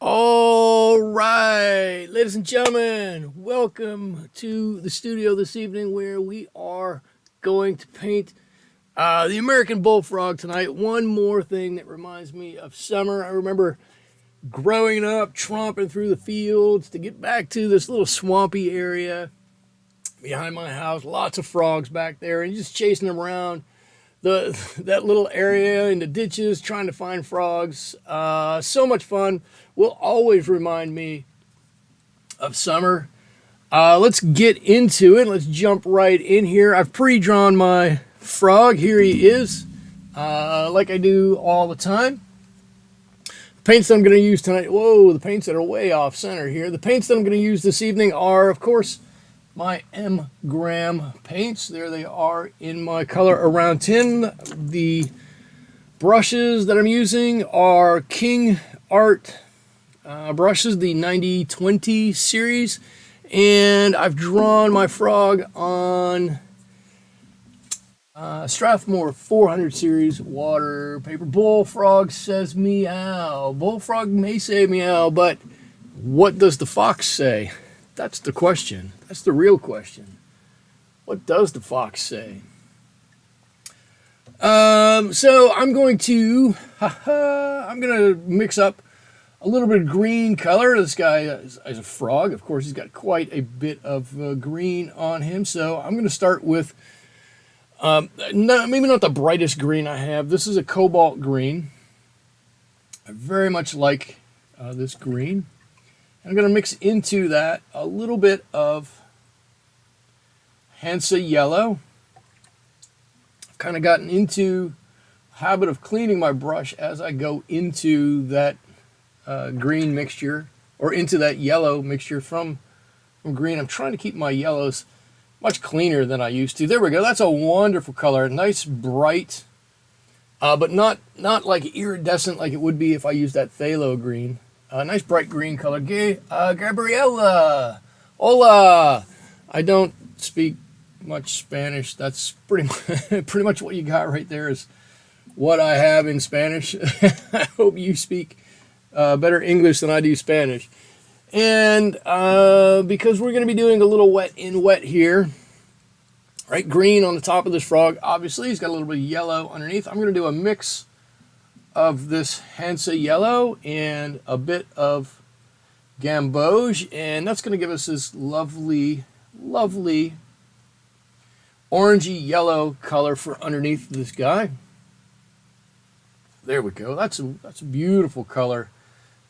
All right, ladies and gentlemen, welcome to the studio this evening where we are going to paint the American Bullfrog tonight. One more thing that reminds me of summer. I remember growing up, tromping through the fields to get back to this little swampy area behind my house. Lots of frogs back there and just chasing them around that little area in the ditches trying to find frogs. So much fun. Will always remind me of summer. Let's get into it. Let's jump right in here. I've pre-drawn my frog. Here he is, like I do all the time. The paints that I'm going to use tonight, whoa, the paints that are way off center here. The paints that I'm going to use this evening are, of course, my M Graham paints. There they are in my color around tin. The brushes that I'm using are KingArt brushes, the 90-20 series, and I've drawn my frog on Strathmore 400 series water paper. Bullfrog says meow. Bullfrog may say meow, but what does the fox say? That's the question. That's the real question. What does the fox say? So I'm going to mix up a little bit of green color. This guy is a frog. Of course, he's got quite a bit of green on him. So I'm going to start with maybe not the brightest green I have. This is a cobalt green. I very much like this green. I'm going to mix into that a little bit of Hansa yellow. I've kind of gotten into the habit of cleaning my brush as I go into that green mixture, or into that yellow mixture from green. I'm trying to keep my yellows much cleaner than I used to. There we go. That's a wonderful color. Nice, bright, but not like iridescent like it would be if I used that phthalo green. Nice bright green color. Gabriela, hola. I don't speak much Spanish. That's pretty much what you got right there is what I have in Spanish. I hope you speak better English than I do Spanish. And because we're going to be doing a little wet in wet here, right? Green on the top of this frog. Obviously, he's got a little bit of yellow underneath. I'm going to do a mix of this Hansa yellow and a bit of gamboge, and that's going to give us this lovely orangey yellow color for underneath this guy. There we go. That's a beautiful color.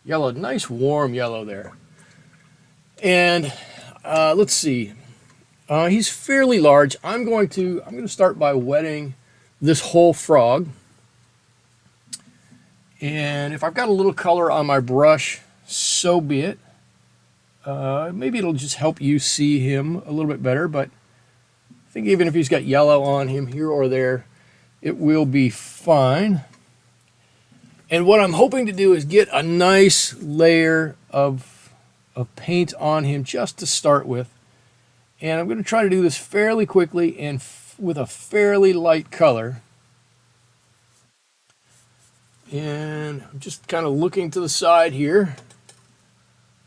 Yellow, nice warm yellow there. And let's see. He's fairly large. I'm going to start by wetting this whole frog. And if I've got a little color on my brush, so be it. Maybe it'll just help you see him a little bit better, but I think even if he's got yellow on him here or there, it will be fine. And what I'm hoping to do is get a nice layer of paint on him just to start with. And I'm going to try to do this fairly quickly and with a fairly light color. And I'm just kind of looking to the side here.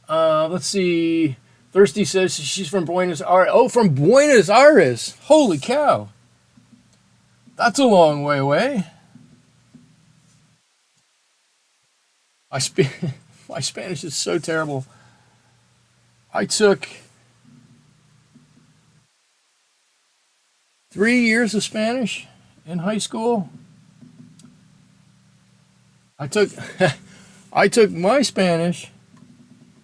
Let's see. Thirsty says she's from Buenos Aires. Oh, from Buenos Aires. Holy cow. That's a long way away. My Spanish is so terrible. I took 3 years of Spanish in high school. I took my Spanish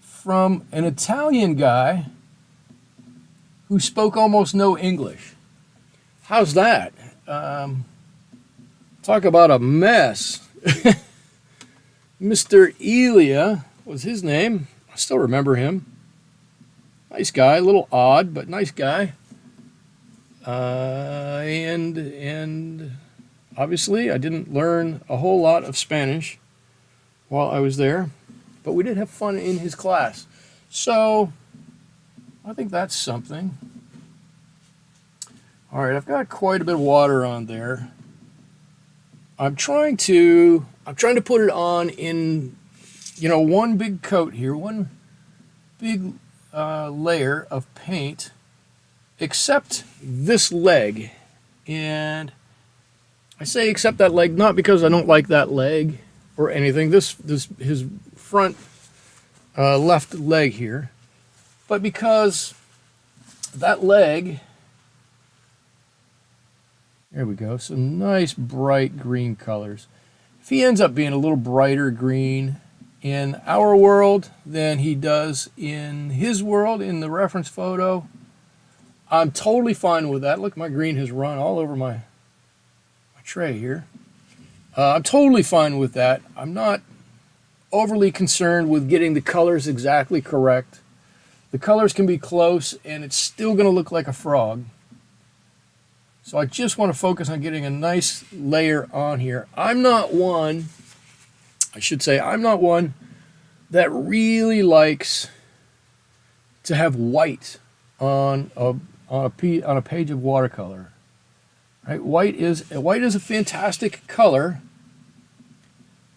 from an Italian guy who spoke almost no English. How's that? Talk about a mess. Mr. Elia was his name. I still remember him. Nice guy, a little odd, but nice guy. And obviously, I didn't learn a whole lot of Spanish while I was there, but we did have fun in his class. So, I think that's something. All right, I've got quite a bit of water on there. I'm trying to put it on in you know, one big coat here, one big layer of paint, except this leg. And I say except that leg, not because I don't like that leg or anything. This his front left leg here, but because that leg. There we go. Some nice bright green colors. If he ends up being a little brighter green in our world than he does in his world in the reference photo, I'm totally fine with that. Look, my green has run all over my tray here. I'm totally fine with that. I'm not overly concerned with getting the colors exactly correct. The colors can be close and it's still going to look like a frog. So I just want to focus on getting a nice layer on here. I'm not one that really likes to have white on a page of watercolor. Right? White is a fantastic color,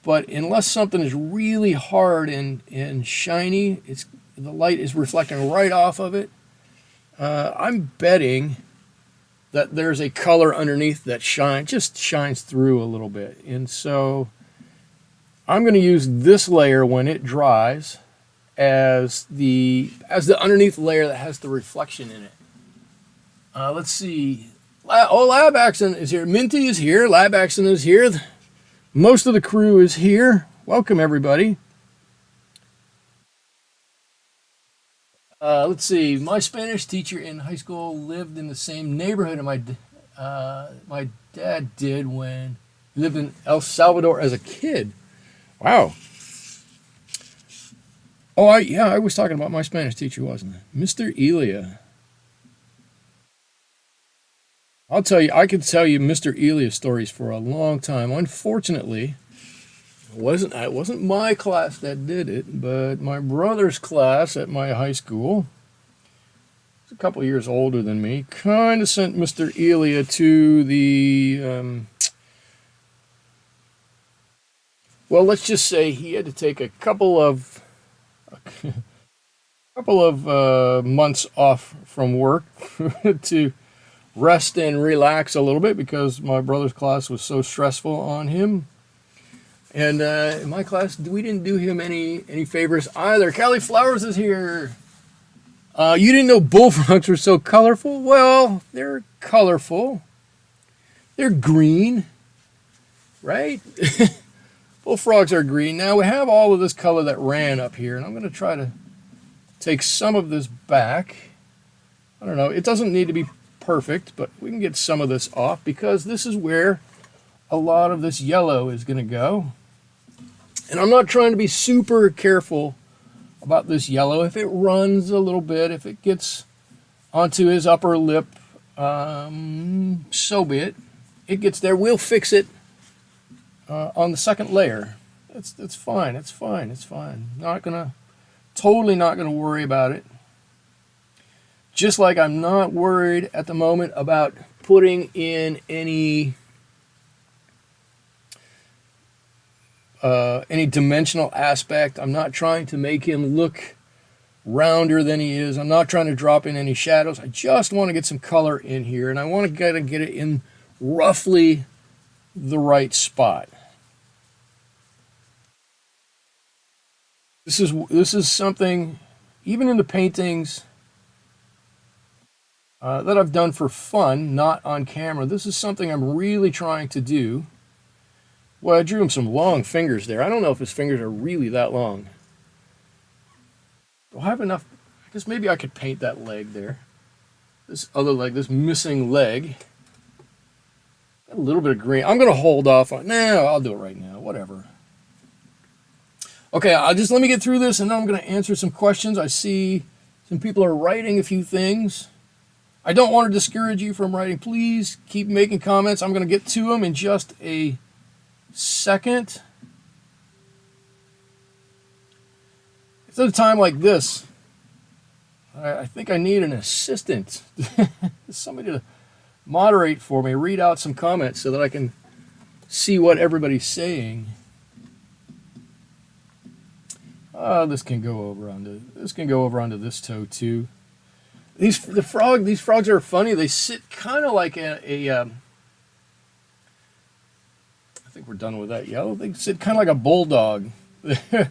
but unless something is really hard and shiny, the light is reflecting right off of it. I'm betting that there's a color underneath that shines through a little bit. And so I'm going to use this layer when it dries as the underneath layer that has the reflection in it. Let's see. Lab Accent is here. Minty is here. Lab Accent is here. Most of the crew is here. Welcome, everybody. Let's see. My Spanish teacher in high school lived in the same neighborhood my dad did when he lived in El Salvador as a kid. Wow. Oh, I was talking about my Spanish teacher, wasn't I? Mr. Elia. I'll tell you, I could tell you Mr. Elia stories for a long time. Unfortunately, it wasn't my class that did it, but my brother's class at my high school, he's a couple years older than me, kind of sent Mr. Elia to the, well, let's just say he had to take a couple of months off from work to rest and relax a little bit because my brother's class was so stressful on him. And in my class, we didn't do him any favors either. Callie Flowers is here. You didn't know bullfrogs were so colorful? Well, they're colorful. They're green, right? Bullfrogs are green. Now we have all of this color that ran up here, and I'm going to try to take some of this back. I don't know. It doesn't need to be perfect, but we can get some of this off because this is where a lot of this yellow is going to go. And I'm not trying to be super careful about this yellow. If it runs a little bit, if it gets onto his upper lip, so be it. It gets there. We'll fix it on the second layer. It's fine. It's fine. It's fine. Totally not gonna worry about it. Just like I'm not worried at the moment about putting in any dimensional aspect. I'm not trying to make him look rounder than he is. I'm not trying to drop in any shadows. I just want to get some color in here, and I want to get it in roughly the right spot. This is something, even in the paintings that I've done for fun, not on camera. This is something I'm really trying to do. Well, I drew him some long fingers there. I don't know if his fingers are really that long. Do I have enough? I guess maybe I could paint that leg there. This other leg, this missing leg. A little bit of green. I'm going to hold off on... No, I'll do it right now. Whatever. Okay, let me get through this, and then I'm going to answer some questions. I see some people are writing a few things. I don't want to discourage you from writing. Please keep making comments. I'm going to get to them in just a second. It's at a time like this, I think I need an assistant. Somebody to moderate for me, read out some comments so that I can see what everybody's saying. This can go over onto this toe too. These frogs are funny. They sit kind of like I think we're done with that yellow. They sit kind of like a bulldog. The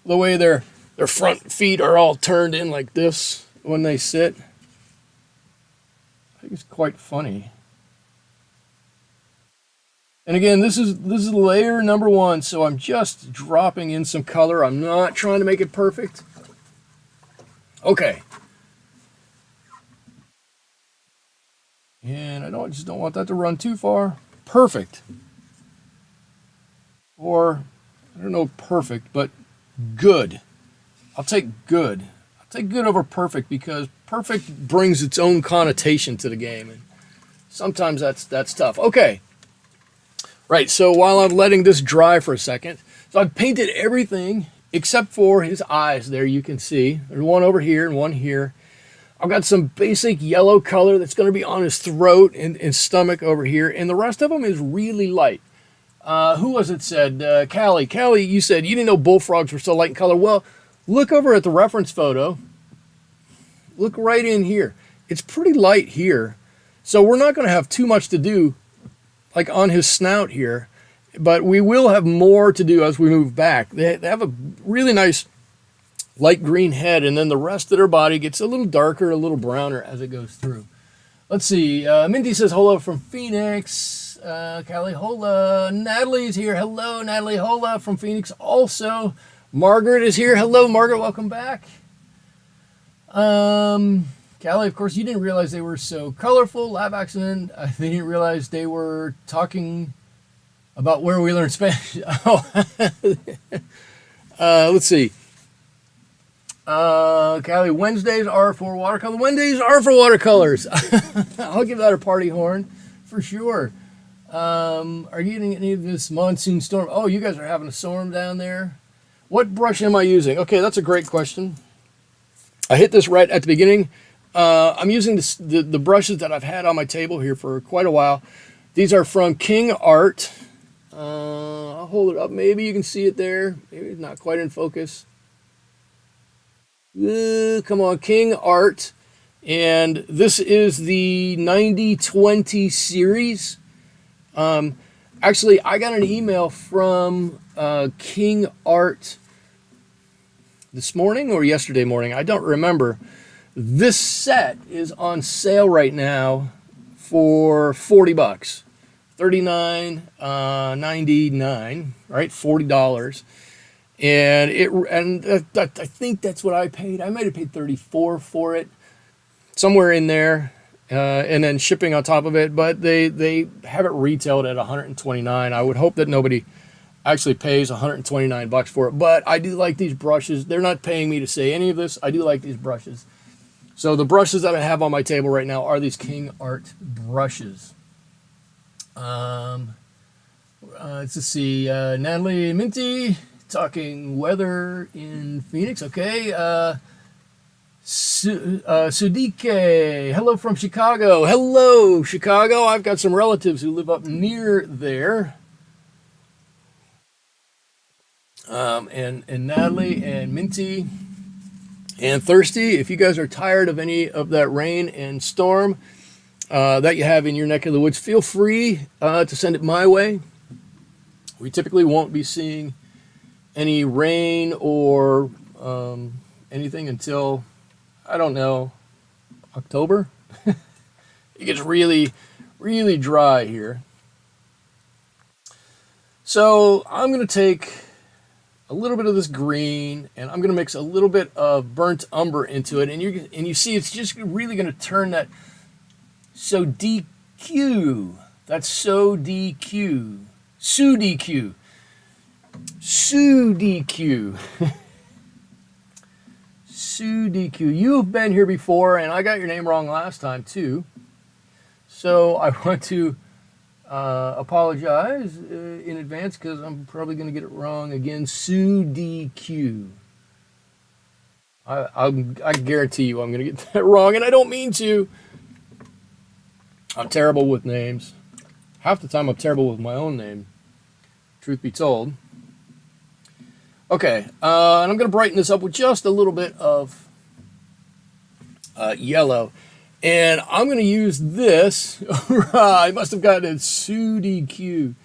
way their front feet are all turned in like this when they sit. I think it's quite funny. And again, this is layer number 1, so I'm just dropping in some color. I'm not trying to make it perfect. Okay. And I just don't want that to run too far. Perfect. Or, I don't know perfect, but good. I'll take good. I'll take good over perfect because perfect brings its own connotation to the game. And sometimes that's tough. Okay. Right, so while I'm letting this dry for a second, so I've painted everything except for his eyes there, you can see. There's one over here and one here. I've got some basic yellow color that's going to be on his throat and stomach over here, and the rest of them is really light. Who was it said? Callie. Callie, you said you didn't know bullfrogs were so light in color. Well, look over at the reference photo. Look right in here. It's pretty light here, so we're not going to have too much to do like on his snout here, but we will have more to do as we move back. They have a really nice light green head, and then the rest of their body gets a little darker, a little browner as it goes through. Let's see. Mindy says hello from Phoenix. Callie, hola. Natalie's here. Hello, Natalie. Hola from Phoenix. Also, Margaret is here. Hello, Margaret. Welcome back. Callie, of course, you didn't realize they were so colorful. Lab accident. They didn't realize they were talking about where we learned Spanish. Oh, let's see. Callie, Wednesdays are for watercolor. Wednesdays are for watercolors. I'll give that a party horn for sure. Are you getting any of this monsoon storm? Oh, you guys are having a storm down there. What brush am I using? Okay, that's a great question. I hit this right at the beginning. I'm using the brushes that I've had on my table here for quite a while. These are from KingArt. I'll hold it up. Maybe you can see it there. Maybe it's not quite in focus. Come on, KingArt. And this is the 90-20 series. Actually, I got an email from KingArt this morning or yesterday morning. I don't remember. This set is on sale right now for $40, $39.99, right? $40, and I think that's what I paid. I might have paid $34 for it, somewhere in there, and then shipping on top of it. But they have it retailed at $129. I would hope that nobody actually pays $129 for it. But I do like these brushes. They're not paying me to say any of this. I do like these brushes. So the brushes that I have on my table right now are these KingArt brushes. Let's see, Natalie Minty talking weather in Phoenix. Okay. Sudike, hello from Chicago. Hello, Chicago. I've got some relatives who live up near there. And Natalie and Minty and Thirsty, if you guys are tired of any of that rain and storm that you have in your neck of the woods, feel free to send it my way. We typically won't be seeing any rain or anything until, I don't know, October. It gets really, really dry here. So I'm going to take a little bit of this green, and I'm going to mix a little bit of burnt umber into it, and you see it's just really going to turn that so DQ. That's so DQ. Sue DQ. Sue DQ. Sue DQ. You've been here before, and I got your name wrong last time too. So I want to apologize in advance because I'm probably going to get it wrong again. Sue DQ. I guarantee you I'm going to get that wrong, and I don't mean to. I'm terrible with names. Half the time I'm terrible with my own name, truth be told. Okay, and I'm going to brighten this up with just a little bit of yellow. And I'm going to use this. I must have gotten it SUDQ.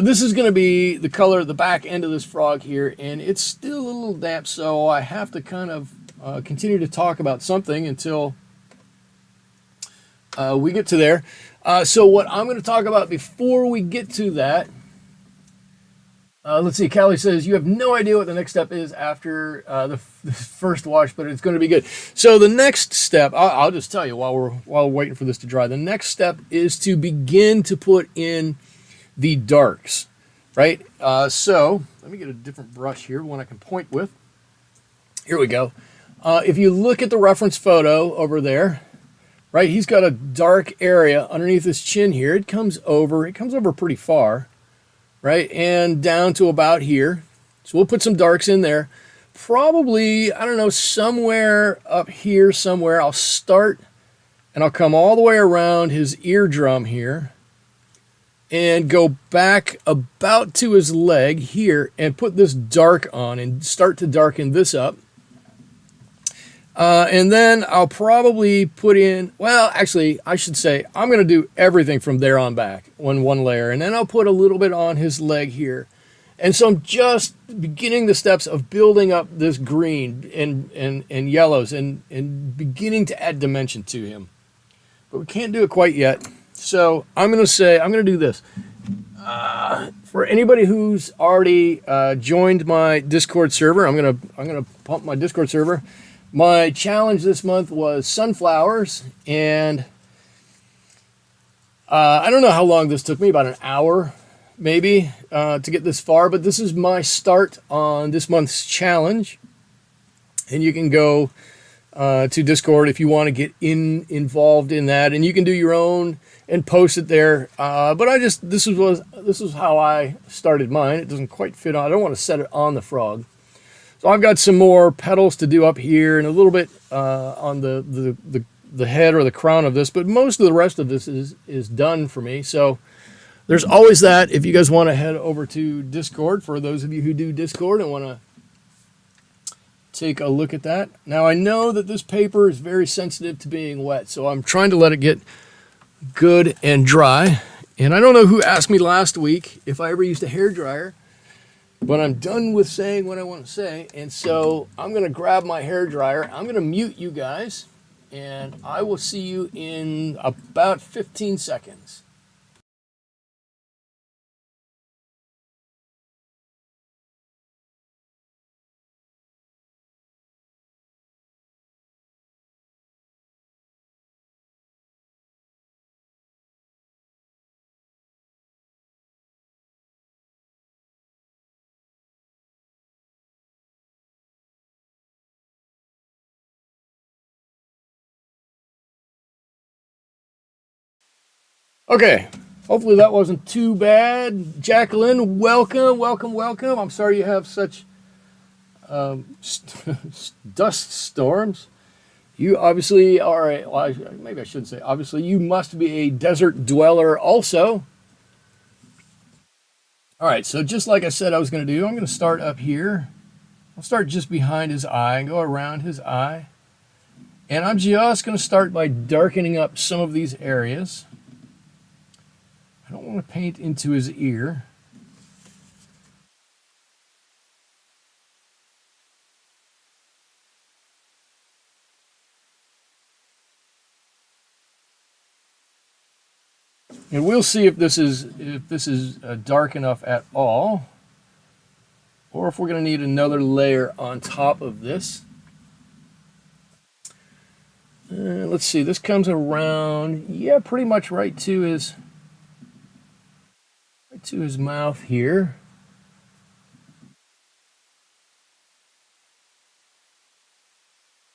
This is going to be the color, the back end of this frog here, and it's still a little damp, so I have to kind of continue to talk about something until we get to there. So what I'm going to talk about before we get to that, let's see, Callie says, you have no idea what the next step is after the first wash, but it's going to be good. So the next step, I'll just tell you while we're waiting for this to dry, the next step is to begin to put in the darks, right? So let me get a different brush here, one I can point with. Here we go. If you look at the reference photo over there, right, he's got a dark area underneath his chin here. It comes over pretty far, right, and down to about here. So we'll put some darks in there. Probably, I don't know, somewhere up here somewhere. I'll start and I'll come all the way around his eardrum here and go back about to his leg here and put this dark on and start to darken this up. And then I'll probably put in, well, actually, I should say, I'm going to do everything from there on back, one layer. And then I'll put a little bit on his leg here. And so I'm just beginning the steps of building up this green and yellows and beginning to add dimension to him. But we can't do it quite yet. So I'm going to do this. For anybody who's already joined my Discord server, I'm going to pump my Discord server. My challenge this month was sunflowers, and I don't know how long this took me, about an hour maybe to get this far, but this is my start on this month's challenge. And you can go to Discord if you want to get involved in that, and you can do your own and post it there. But this is how I started mine. It doesn't quite fit on. I don't want to set it on the frog. So I've got some more petals to do up here and a little bit on the head or the crown of this, but most of the rest of this is done for me. So there's always that. If you guys want to head over to Discord, for those of you who do Discord and want to take a look at that. Now I know that this paper is very sensitive to being wet, so I'm trying to let it get good and dry. And I don't know who asked me last week if I ever used a hairdryer, but I'm done with saying what I want to say, and so I'm going to grab my hairdryer. I'm going to mute you guys, and I will see you in about 15 seconds. Okay, hopefully that wasn't too bad. Jacqueline, welcome. I'm sorry you have such dust storms. You obviously are maybe I shouldn't say obviously, you must be a desert dweller also. All right, so just like I said I was going to do, I'm going to start up here. I'll start just behind his eye and go around his eye. And I'm just going to start by darkening up some of these areas. I don't want to paint into his ear. And we'll see if this is dark enough at all, or if we're going to need another layer on top of this. Let's see. This comes around, yeah, pretty much right to his mouth here.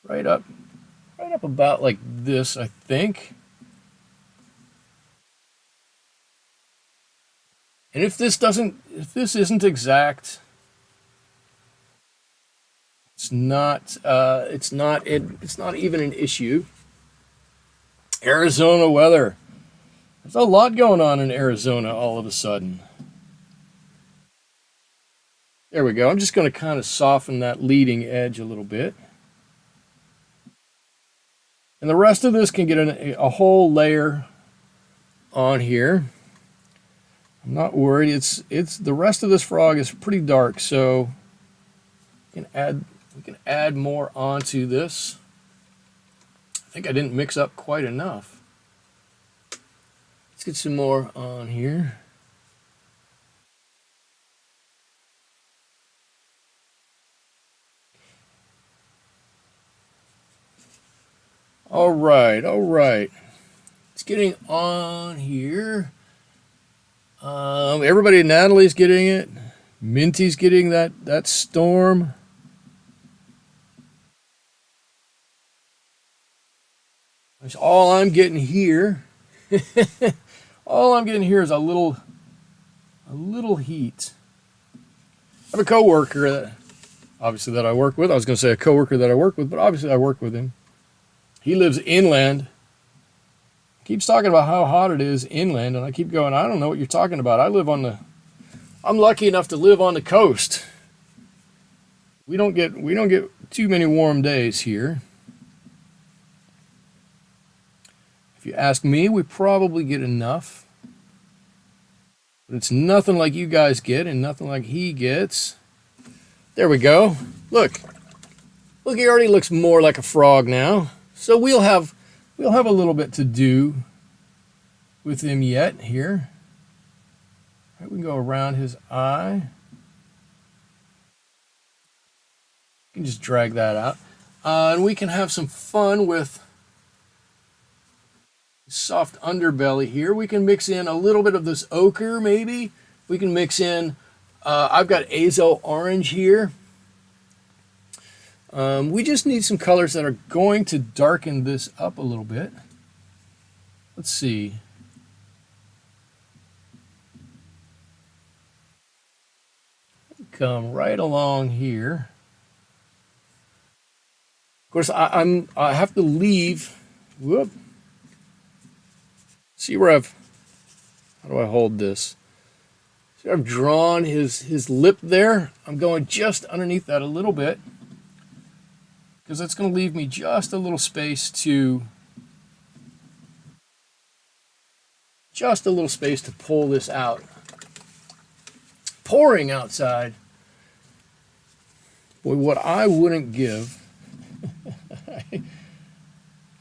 Right up about like this, I think. And if this isn't exact, it's not even an issue. Arizona weather. There's a lot going on in Arizona all of a sudden. There we go. I'm just going to kind of soften that leading edge a little bit. And the rest of this can get a whole layer on here. I'm not worried. It's the rest of this frog is pretty dark, so we can add more onto this. I think I didn't mix up quite enough. Let's get some more on here. All right. It's getting on here. Everybody, Natalie's getting it. Minty's getting that storm. That's all I'm getting here. All I'm getting here is a little heat. I have a coworker that I work with. I was going to say a coworker that I work with, but obviously I work with him. He lives inland. Keeps talking about how hot it is inland, and I keep going, I don't know what you're talking about. I'm lucky enough to live on the coast. We don't get too many warm days here. If you ask me, we probably get enough. But it's nothing like you guys get and nothing like he gets. There we go. Look, he already looks more like a frog now. So we'll have a little bit to do with him yet here. All right, we can go around his eye. You can just drag that out. And we can have some fun with soft underbelly here. We can mix in a little bit of this ochre maybe. We can mix in, I've got azo orange here. We just need some colors that are going to darken this up a little bit. Let's see. Come right along here. Of course, I have to leave. Whoop. See where how do I hold this? See, I've drawn his lip there. I'm going just underneath that a little bit, because that's going to leave me just a little space to pull this out. Pouring outside. Boy, what I wouldn't give.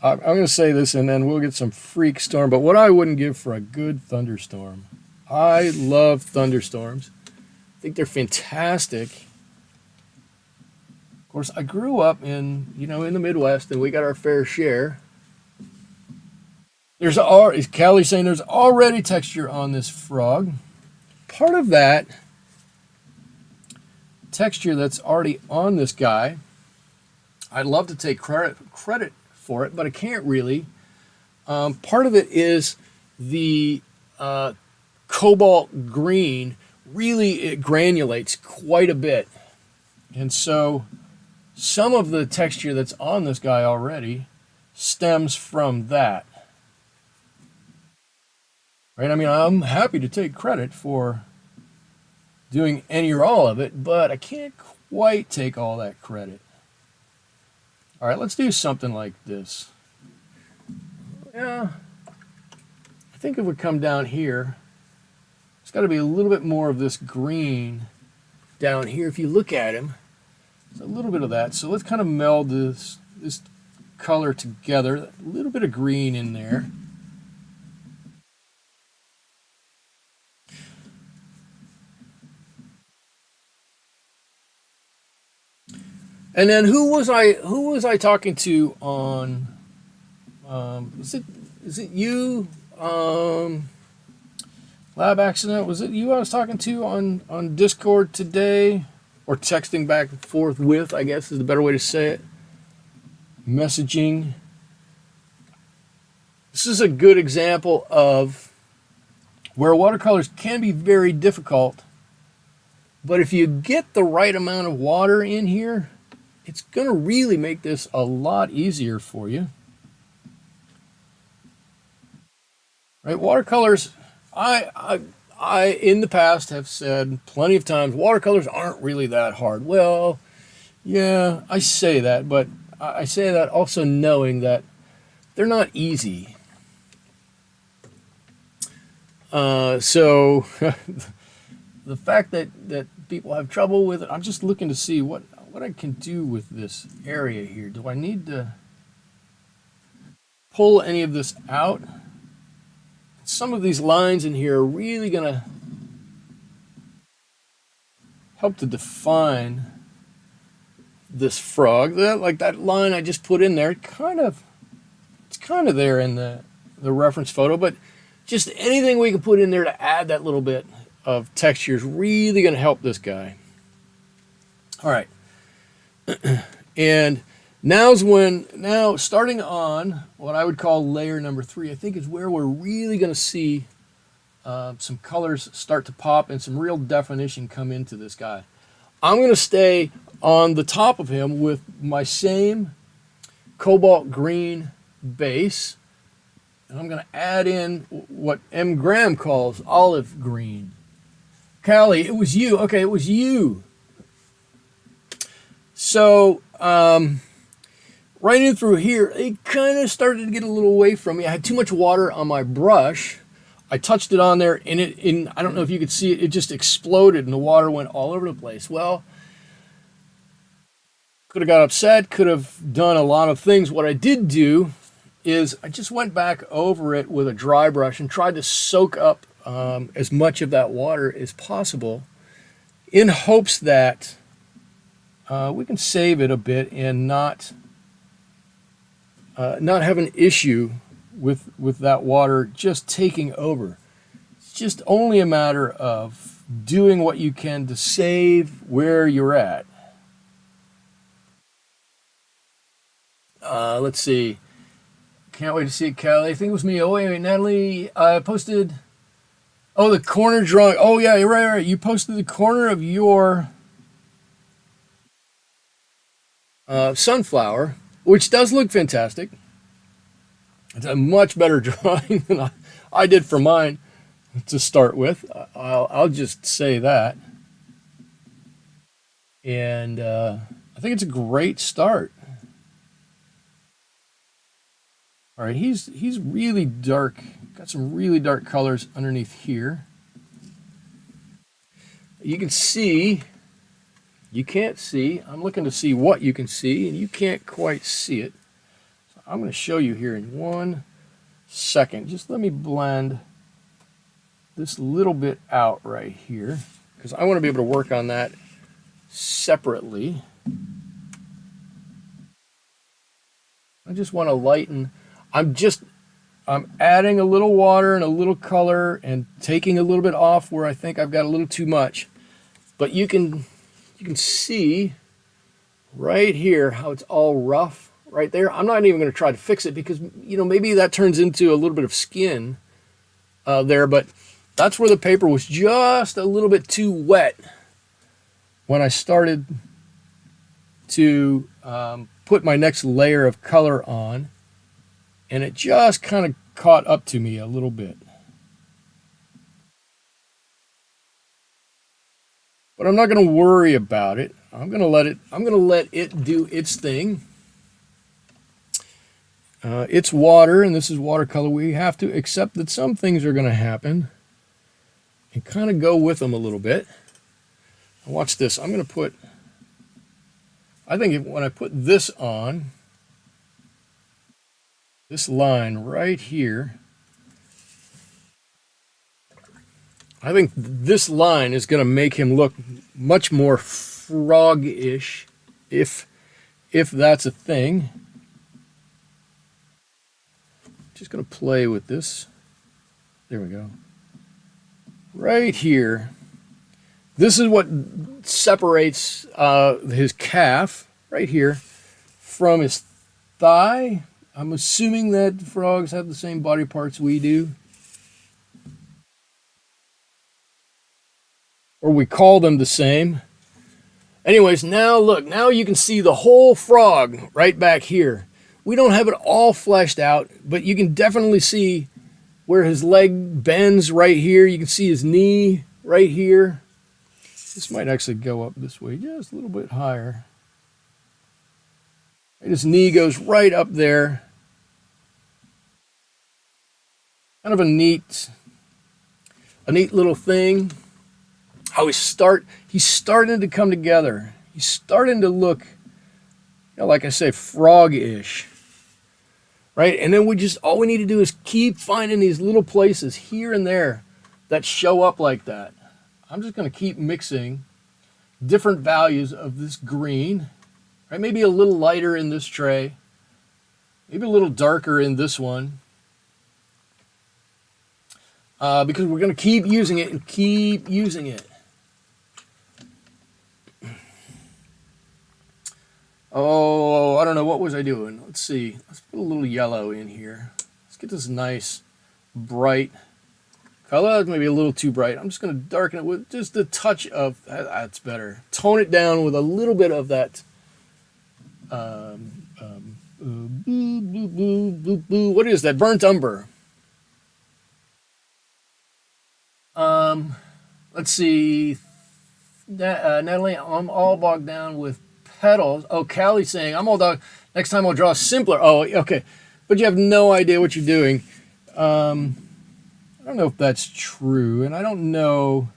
I'm going to say this and then we'll get some freak storm, but what I wouldn't give for a good thunderstorm. I love thunderstorms. I think they're fantastic. Of course, I grew up in the Midwest, and we got our fair share. Is Callie saying there's already texture on this frog? Part of that texture that's already on this guy, I'd love to take credit for it, but I can't really. Part of it is the cobalt green. Really, it granulates quite a bit, and so some of the texture that's on this guy already stems from that. Right? I mean, I'm happy to take credit for doing any or all of it, but I can't quite take all that credit. All right, let's do something like this. Yeah, I think if we come down here, it's got to be a little bit more of this green down here. If you look at him, there's a little bit of that. So let's kind of meld this color together. A little bit of green in there. And then who was I talking to on? Is it you? Lab accident. Was it you I was talking to on Discord today, or texting back and forth with? I guess is the better way to say it. Messaging. This is a good example of where watercolors can be very difficult, but if you get the right amount of water in here, it's going to really make this a lot easier for you. Right? Watercolors, I I, in the past, have said plenty of times, watercolors aren't really that hard. Well, yeah, I say that, but I say that also knowing that they're not easy. So the fact that people have trouble with it, I'm just looking to see what I can do with this area here. Do I need to pull any of this out? Some of these lines in here are really going to help to define this frog. Like that line I just put in there, it's kind of there in the reference photo, but just anything we can put in there to add that little bit of texture is really going to help this guy. All right. And now starting on what I would call layer number 3, I think is where we're really going to see some colors start to pop and some real definition come into this guy. I'm going to stay on the top of him with my same cobalt green base, and I'm going to add in what M. Graham calls olive green. Callie, it was you. Okay, it was you. So, right in through here, it kind of started to get a little away from me. I had too much water on my brush. I touched it on there, and I don't know if you could see it, it just exploded, and the water went all over the place. Well, could have got upset, could have done a lot of things. What I did do is I just went back over it with a dry brush and tried to soak up as much of that water as possible in hopes that we can save it a bit and not have an issue with that water just taking over. It's just only a matter of doing what you can to save where you're at. Let's see. Can't wait to see it, Callie. I think it was me. Oh, wait, Natalie posted... Oh, the corner drawing. Oh, yeah, you're right. You posted the corner of your sunflower, which does look fantastic. It's a much better drawing than I did for mine to start with. I'll just say that. And I think it's a great start. All right, he's really dark. Got some really dark colors underneath here. You can see, you can't see. I'm looking to see what you can see, and you can't quite see it. So I'm going to show you here in 1 second. Just let me blend this little bit out right here, because I want to be able to work on that separately. I just want to lighten. I'm adding a little water and a little color and taking a little bit off where I think I've got a little too much. But you can see right here how it's all rough right there. I'm not even going to try to fix it because, you know, maybe that turns into a little bit of skin there, but that's where the paper was just a little bit too wet when I started to put my next layer of color on. And it just kind of caught up to me a little bit. But I'm not going to worry about it. I'm going to let it do its thing. It's water, and this is watercolor. We have to accept that some things are going to happen and kind of go with them a little bit. Watch this. I'm going to put, I think when I put this on, this line right here, I think this line is going to make him look much more frog-ish, if that's a thing. Just going to play with this. There we go. Right here. This is what separates his calf, right here, from his thigh. I'm assuming that frogs have the same body parts we do. Or we call them the same. Anyways, now look, now you can see the whole frog right back here. We don't have it all fleshed out, but you can definitely see where his leg bends right here. You can see his knee right here. This might actually go up this way just a little bit higher. And his knee goes right up there. Kind of a neat little thing. How he's starting to come together. He's starting to look, you know, like I say, frog-ish. Right? And then all we need to do is keep finding these little places here and there that show up like that. I'm just going to keep mixing different values of this green. Right? Maybe a little lighter in this tray. Maybe a little darker in this one. Because we're going to keep using it and keep using it. Oh, I don't know. What was I doing? Let's see. Let's put a little yellow in here. Let's get this nice, bright color. Maybe a little too bright. I'm just going to darken it with just a touch of, that's better. Tone it down with a little bit of that, what is that? Burnt umber. Let's see. Natalie, I'm all bogged down with petals. Oh, Callie's saying, I'm all dog. Next time I'll draw simpler. Oh, okay. But you have no idea what you're doing. I don't know if that's true. And I don't know.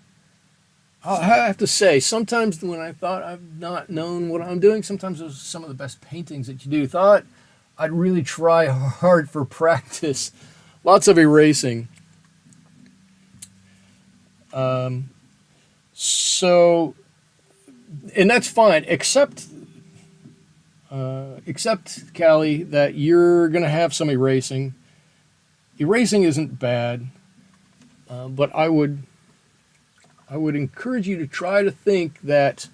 I have to say, sometimes when I thought I've not known what I'm doing, sometimes those are some of the best paintings that you do. Thought I'd really try hard for practice. Lots of erasing. So, and that's fine, except Callie, that you're going to have some erasing. Erasing isn't bad, but I would encourage you to try to think that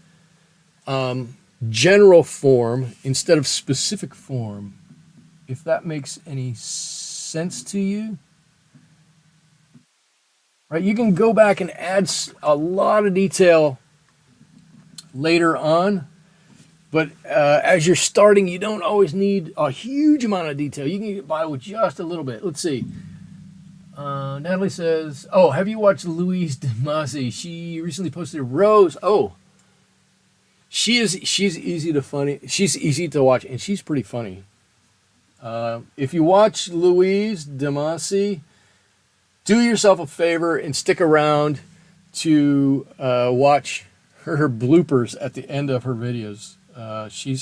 general form instead of specific form, if that makes any sense to you. Right, you can go back and add a lot of detail later on, but as you're starting, you don't always need a huge amount of detail. You can get by with just a little bit. Let's see. Natalie says, "Oh, have you watched Louise DeMasi? She recently posted a Rose. Oh, she's easy to watch, and she's pretty funny. If you watch Louise DeMasi, do yourself a favor and stick around to watch her bloopers at the end of her videos. She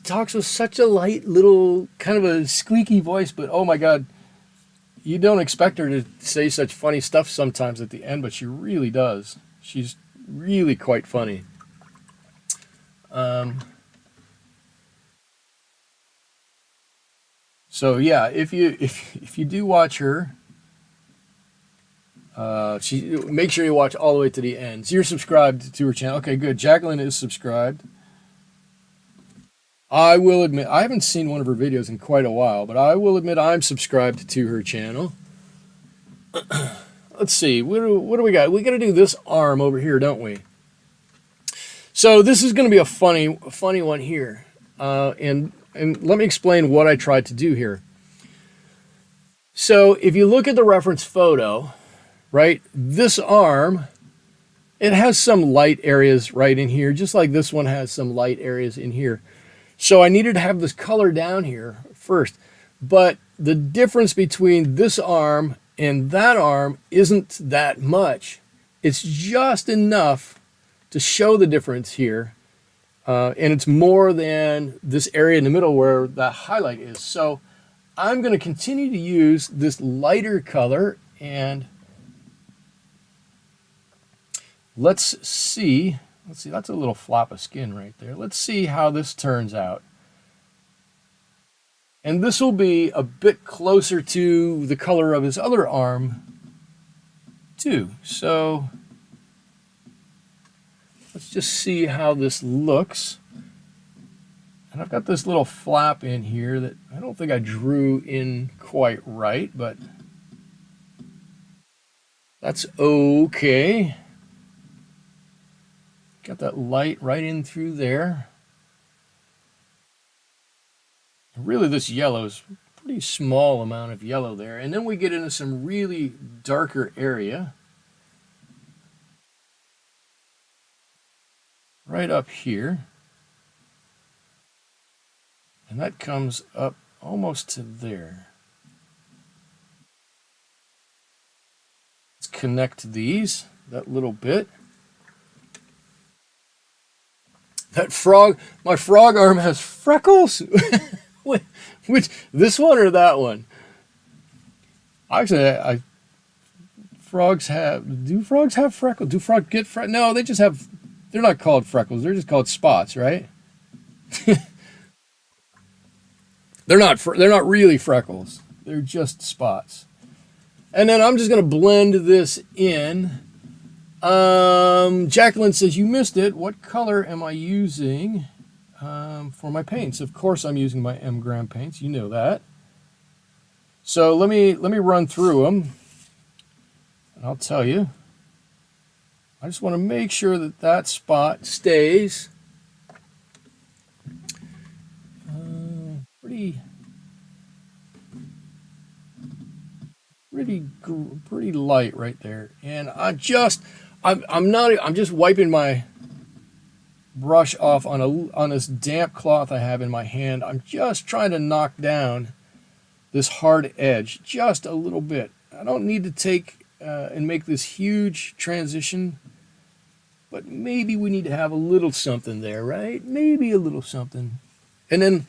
talks with such a light little kind of a squeaky voice, but oh my God, you don't expect her to say such funny stuff sometimes at the end, but she really does. She's really quite funny. So yeah, if you do watch her, make sure you watch all the way to the end. So you're subscribed to her channel. Okay, good. Jacqueline is subscribed. I will admit, I haven't seen one of her videos in quite a while, but I will admit I'm subscribed to her channel. Let's see, what do we got? We got to do this arm over here, don't we? So this is going to be a funny one here, and let me explain what I tried to do here. So if you look at the reference photo, right, this arm, it has some light areas right in here, just like this one has some light areas in here. So I needed to have this color down here first, but the difference between this arm and that arm isn't that much. It's just enough to show the difference here. And it's more than this area in the middle where the highlight is. So I'm going to continue to use this lighter color, and let's see, that's a little flap of skin right there. Let's see how this turns out. And this will be a bit closer to the color of his other arm too. So let's just see how this looks. And I've got this little flap in here that I don't think I drew in quite right, but that's okay. Got that light right in through there. Really, this yellow is a pretty small amount of yellow there. And then we get into some really darker area. Right up here. And that comes up almost to there. Let's connect these, that little bit. That frog, my frog arm has freckles. Which, this one or that one? Actually, frogs have, do frogs have freckles? Do frogs get freckles? No, they just have, they're not called freckles. They're just called spots, right? They're not really freckles. They're just spots. And then I'm just going to blend this in. Jacqueline says, you missed it. What color am I using for my paints? Of course I'm using my M-Gram paints. You know that. So let me run through them. And I'll tell you. I just want to make sure that that spot stays pretty light right there. And I'm just wiping my brush off on this damp cloth I have in my hand. I'm just trying to knock down this hard edge just a little bit. I don't need to take and make this huge transition, but maybe we need to have a little something there, right? Maybe a little something. And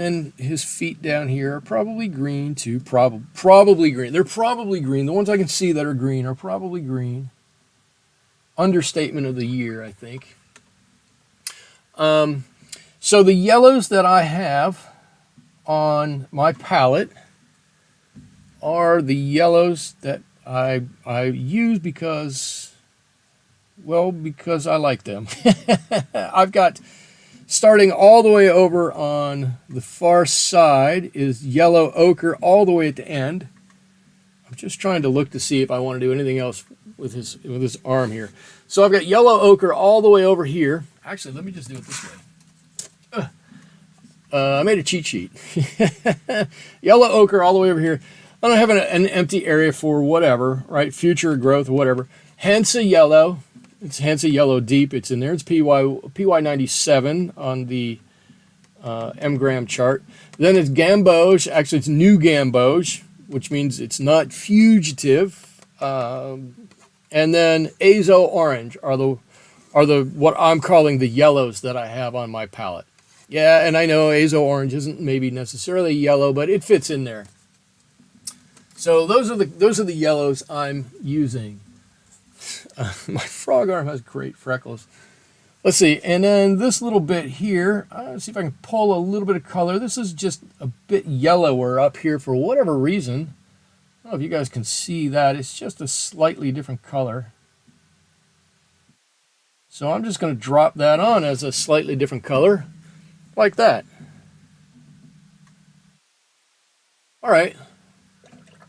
then his feet down here are probably green too. Probably green. They're probably green. The ones I can see that are green are probably green. Understatement of the year, I think. So the yellows that I have on my palette are the yellows that I use because I like them. I've got, starting all the way over on the far side is yellow ochre all the way at the end. I'm just trying to look to see if I want to do anything else with his arm here. So I've got yellow ochre all the way over here. Actually, let me just do it this way. I made a cheat sheet. Yellow ochre all the way over here. I don't have an empty area for whatever, right? Future growth, whatever. Hence a yellow. It's hence a yellow deep. It's in there. It's PY97 on the M-Gram chart. Then it's gamboge. Actually, it's new gamboge, which means it's not fugitive. And then azo orange are the what I'm calling the yellows that I have on my palette. Yeah, and I know azo orange isn't maybe necessarily yellow, but it fits in there. So those are the yellows I'm using. My frog arm has great freckles. Let's see, and then this little bit here, let's see if I can pull a little bit of color. This is just a bit yellower up here for whatever reason. I don't know if you guys can see that. It's just a slightly different color. So I'm just going to drop that on as a slightly different color, like that. All right.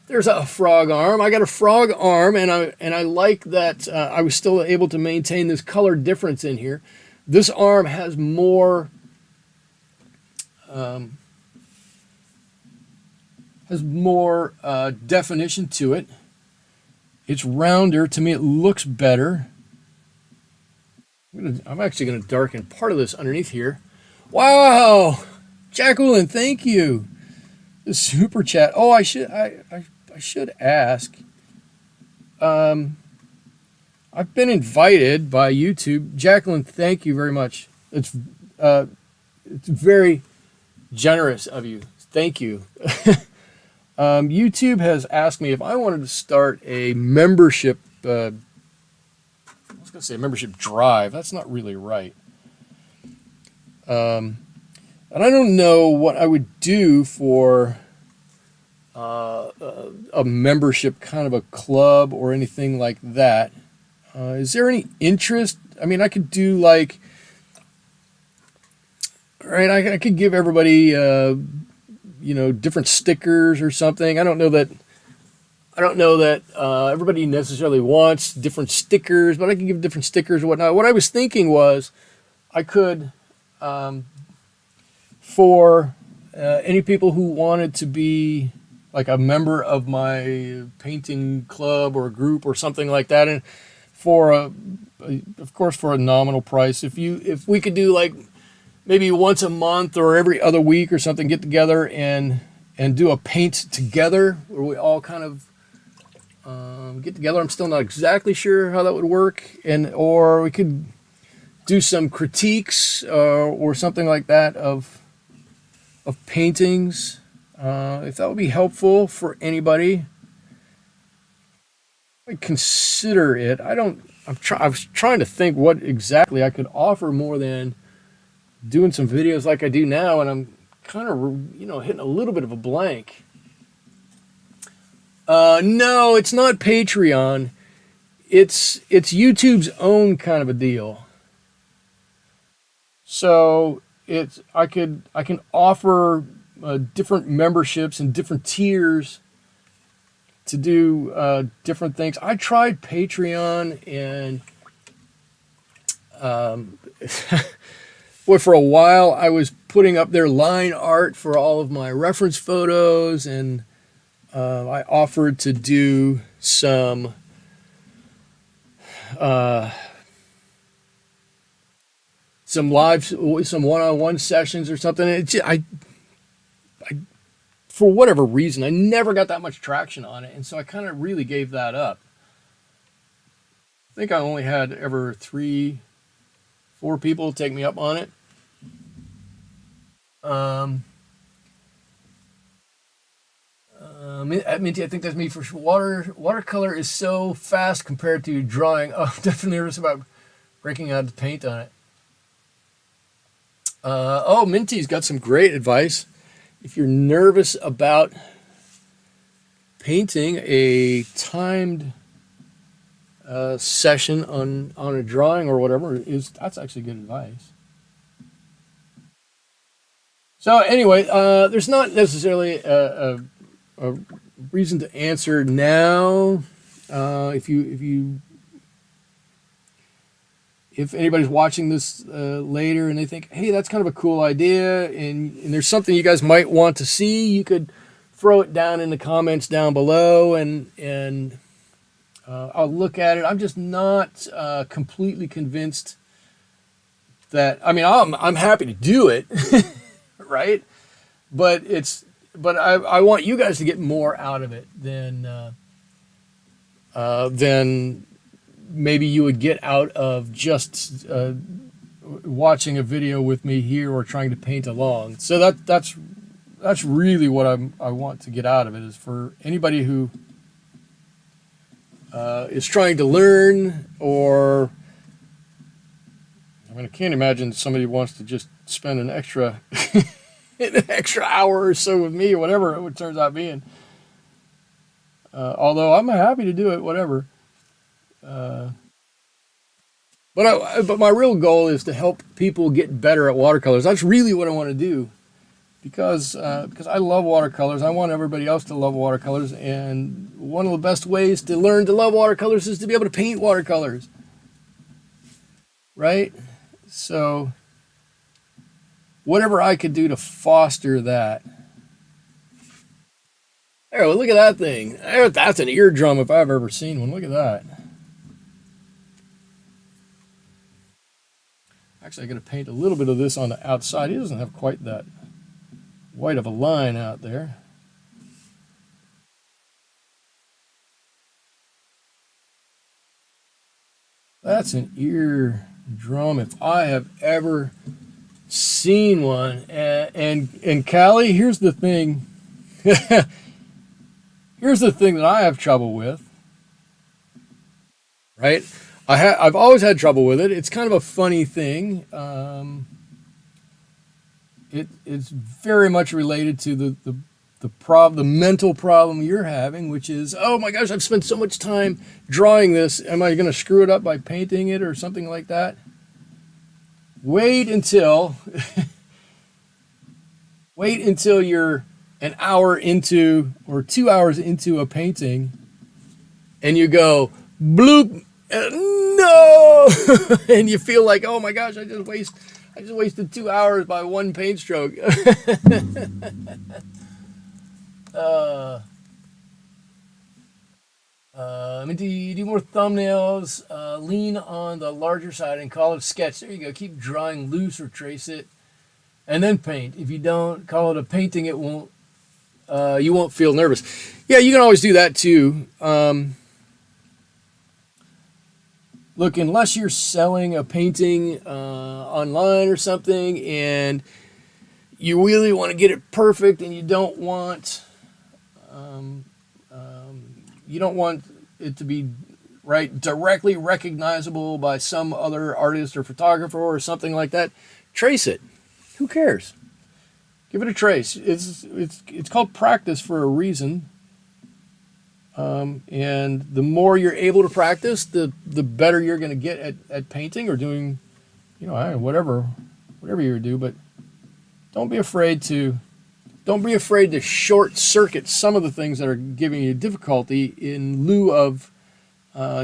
There's a frog arm. I got a frog arm, and I like that I was still able to maintain this color difference in here. This arm has more definition to it. It's rounder. To me, it looks better. I'm actually going to darken part of this underneath here. Wow, Jacqueline, thank you. The super chat. Oh, I should ask. I've been invited by YouTube. Jacqueline, thank you very much. It's very generous of you. Thank you. YouTube has asked me if I wanted to start a membership. I was going to say membership drive. That's not really right. And I don't know what I would do for a membership kind of a club or anything like that. Is there any interest? I mean, I could do like, right, I could give everybody, different stickers or something. I don't know that everybody necessarily wants different stickers, but I can give different stickers or whatnot. What I was thinking was I could, for any people who wanted to be like a member of my painting club or group or something like that, and for of course, for a nominal price. If we could do like maybe once a month or every other week or something, get together and do a paint together where we all kind of get together. I'm still not exactly sure how that would work, or we could do some critiques or something like that of paintings. If that would be helpful for anybody, I consider it. I was trying to think what exactly I could offer more than doing some videos like I do now, and I'm kind of, hitting a little bit of a blank. No, it's not Patreon. It's YouTube's own kind of a deal. So I can offer different memberships and different tiers to do different things. I tried Patreon, and boy, for a while I was putting up their line art for all of my reference photos, and I offered to do some one-on-one sessions or something. For whatever reason, I never got that much traction on it, and so I kind of really gave that up. I think I only had ever 3-4 people take me up on it. Minty, I think that's me for sure. Watercolor is so fast compared to drawing. Oh, I'm definitely nervous about breaking out the paint on it. Minty's got some great advice. If you're nervous about painting, a timed session on a drawing or whatever that's actually good advice. So anyway, there's not necessarily a reason to answer now. If anybody's watching this later and they think, hey, that's kind of a cool idea, and there's something you guys might want to see, you could throw it down in the comments down below, and I'll look at it. I'm just not completely convinced that. I mean, I'm happy to do it, right? But I want you guys to get more out of it than maybe you would get out of just watching a video with me here or trying to paint along. So that's really what I want to get out of it, is for anybody who is trying to learn, or I can't imagine somebody wants to just spend an extra hour or so with me, or whatever it turns out being. Although I'm happy to do it, whatever. But my real goal is to help people get better at watercolors. That's really what I want to do, because I love watercolors. I want everybody else to love watercolors, and one of the best ways to learn to love watercolors is to be able to paint watercolors, right? So whatever I could do to foster that. There, well, look at that thing. That's an eardrum if I've ever seen one. Look at that. Actually, I'm going to paint a little bit of this on the outside. He doesn't have quite that white of a line out there. That's an eardrum if I have ever seen one. And Callie, here's the thing. Here's the thing that I have trouble with. Right? I've always had trouble with it. It's kind of a funny thing. It's very much related to the mental problem you're having, which is, oh my gosh, I've spent so much time drawing this. Am I going to screw it up by painting it or something like that? Wait until you're an hour into or 2 hours into a painting, and you go bloop. No. And you feel like, oh my gosh, I just wasted 2 hours by one paint stroke. uh, I mean, do you do more thumbnails? Lean on the larger side and call it a sketch. There you go. Keep drawing loose or trace it, and then paint. If you don't call it a painting, it won't. You won't feel nervous. Yeah, you can always do that too. Look, unless you're selling a painting online or something, and you really want to get it perfect, and you don't want it to be directly recognizable by some other artist or photographer or something like that, trace it. Who cares? Give it a trace. It's called practice for a reason. And the more you're able to practice, the better you're going to get at painting or doing, whatever you do. But don't be afraid to short circuit some of the things that are giving you difficulty in lieu of